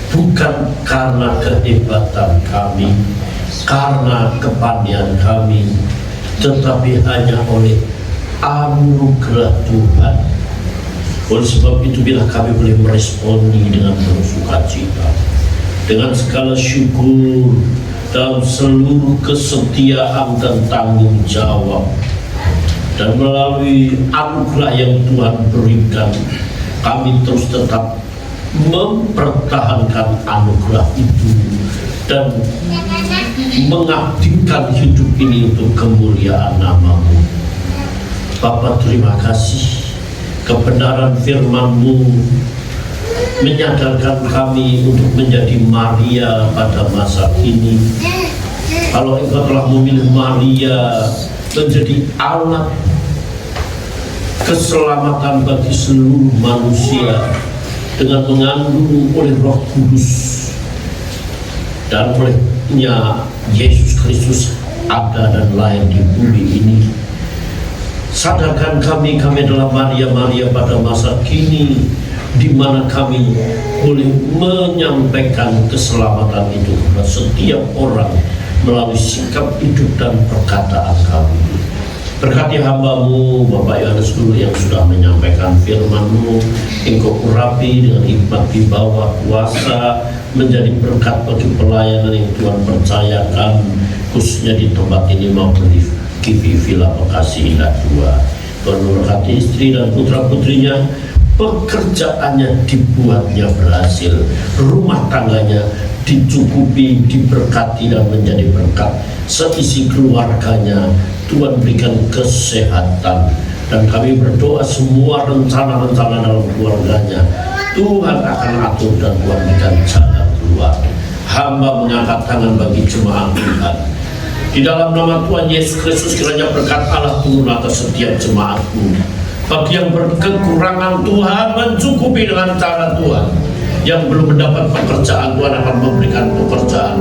bukan karena kehebatan kami, karena kepandaian kami, tetapi hanya oleh anugerah Tuhan. Oleh sebab itu, bila kami boleh meresponi dengan penuh sukacita, dengan segala syukur, dalam seluruh kesetiaan dan tanggung jawab, dan melalui anugerah yang Tuhan berikan, kami terus tetap mempertahankan anugerah itu dan mengabdikan hidup ini untuk kemuliaan nama-Mu. Bapa, terima kasih, kebenaran firman-Mu menyadarkan kami untuk menjadi Maria pada masa ini. Kalau Engkau telah memilih Maria menjadi alat keselamatan bagi seluruh manusia dengan mengandung oleh Roh Kudus, dan olehnya Yesus Kristus ada dan lahir di bumi ini. Sadarkan kami adalah Maria-Maria pada masa kini, di mana kami boleh menyampaikan keselamatan itu kepada setiap orang melalui sikap hidup dan perkataan kami. Berkati hamba-Mu Bapak Yohanes dulu yang sudah menyampaikan firman-Mu, Engkau urapi dengan hikmat di bawah kuasa, menjadi berkat bagi pelayanan yang Tuhan percayakan, khususnya di tempat ini maupun di KIVI Villa Bekasi Indah 2. Tuhan memberkati istri dan putra-putrinya, pekerjaannya dibuatnya berhasil, rumah tangganya dicukupi, diberkati dan menjadi berkat, seisi keluarganya Tuhan berikan kesehatan, dan kami berdoa semua rencana-rencana dalam keluarganya Tuhan akan atur dan Tuhan berikan jalan keluar. Hamba mengangkat tangan bagi jemaat Tuhan. Di dalam nama Tuhan Yesus Kristus, kiranya berkat Allah turun atas setiap jemaat-Mu. Bagi yang berkekurangan, Tuhan mencukupi dengan cara Tuhan. Yang belum mendapat pekerjaan, Tuhan akan memberikan pekerjaan.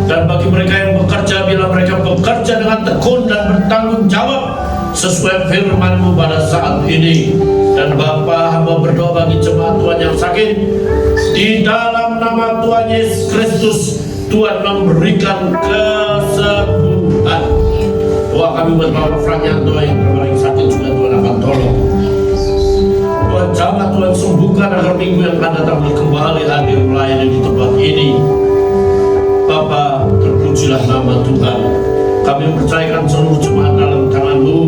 Dan bagi mereka yang bekerja, bila mereka bekerja dengan tekun dan bertanggung jawab sesuai firman-Mu pada saat ini. Dan Bapa, hamba berdoa bagi jemaat Tuhan yang sakit, di dalam nama Tuhan Yesus Kristus, Tuhan memberikan kesembuhan. Doa kami buat Bapak Franyanto yang terbaring sakit juga Tuhan akan tolong. Tuhan jamah, Tuhan sembuhkan agar minggu yang akan datang kembali hadir melayani di tempat ini. Bapa, terpujilah nama Tuhan. Kami percayakan seluruh jemaat dalam tangan-Mu.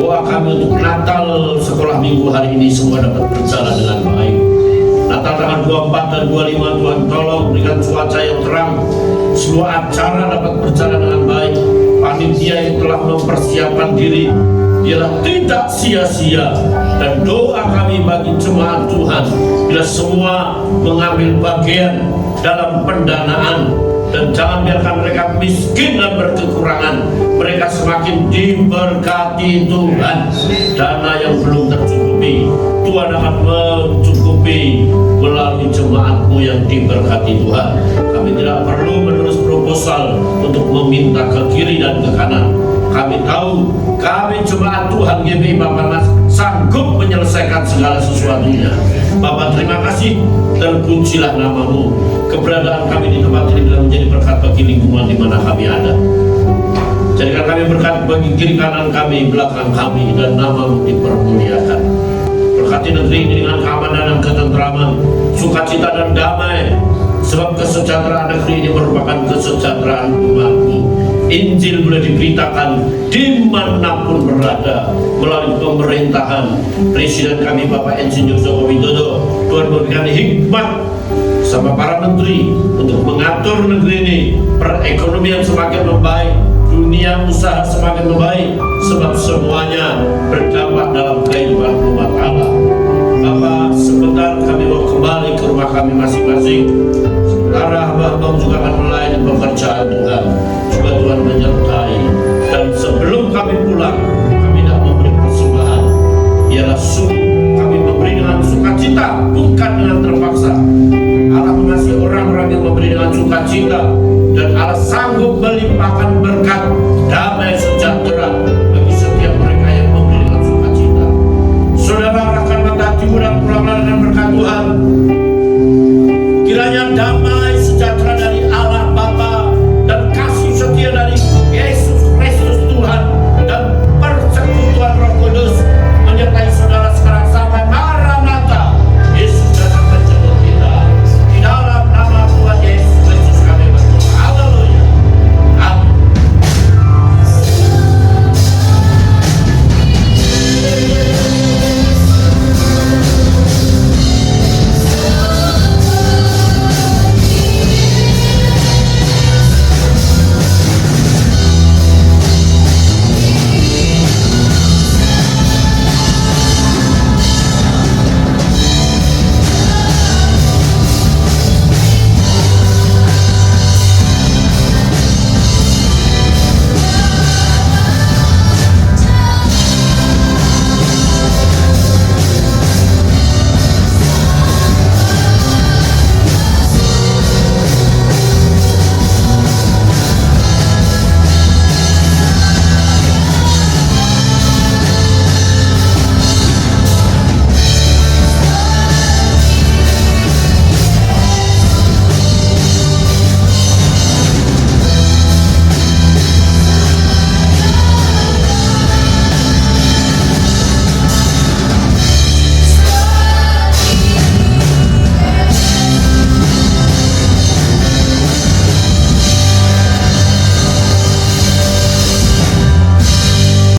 Doa kami untuk Natal sekolah minggu hari ini semua dapat berjalan dengan baik. Natal tanggal 24 dan 25, Tuhan tolong berikan cuaca yang terang, seluruh acara dapat berjalan dengan baik. Panitia yang telah mempersiapkan diri ialah tidak sia-sia, dan doa kami bagi jemaat Tuhan bila semua mengambil bagian dalam pendanaan, dan jangan biarkan mereka miskin dan berkekurangan, mereka semakin diberkati Tuhan. Dana yang belum tercukupi, Tuhan akan mencukupi melalui jemaat-Mu yang diberkati Tuhan. Kami tidak perlu menulis proposal untuk meminta ke kiri dan ke kanan. Kami tahu kami jemaat Tuhan GBI Bapak sanggup menyelesaikan segala sesuatunya. Bapak, terima kasih, terpujilah nama-Mu. Keberadaan kami di tempat ini telah menjadi berkat bagi lingkungan di mana kami ada. Jadikan kami berkat bagi kiri kanan kami, belakang kami, dan nama-Mu dipermuliakan. Berkati negeri ini dengan keamanan dan ketentraman, sukacita dan damai, sebab kesejahteraan negeri ini merupakan kesejahteraan umat-Mu. Injil boleh diberitakan dimanapun berada melalui pemerintahan Presiden kami Bapak Insinyur Joko Widodo. Tuhan memberikan hikmat sama para menteri untuk mengatur negeri ini, perekonomian semakin membaik, dunia usaha semakin membaik, sebab semuanya berdampak dalam kehidupan umat Allah. Bapak, sebentar kami mau kembali ke rumah kami masing-masing. Sementara hamba-Hamba juga akan melayani pekerjaan Tuhan. Juga Tuhan menyertai. Dan sebelum kami pulang, kami tidak memberi persembahan ialah sungguh kami memberi dengan sukacita, bukan dengan terpaksa. Allah mengasihi orang-orang yang memberi dengan sukacita, dan Allah sanggup melimpahkan berkat damai sejahtera bagi setiap mereka yang memberi dengan sukacita. Saudara akan mengatakan urang-urang dan berkat Tuhan, kiranya damai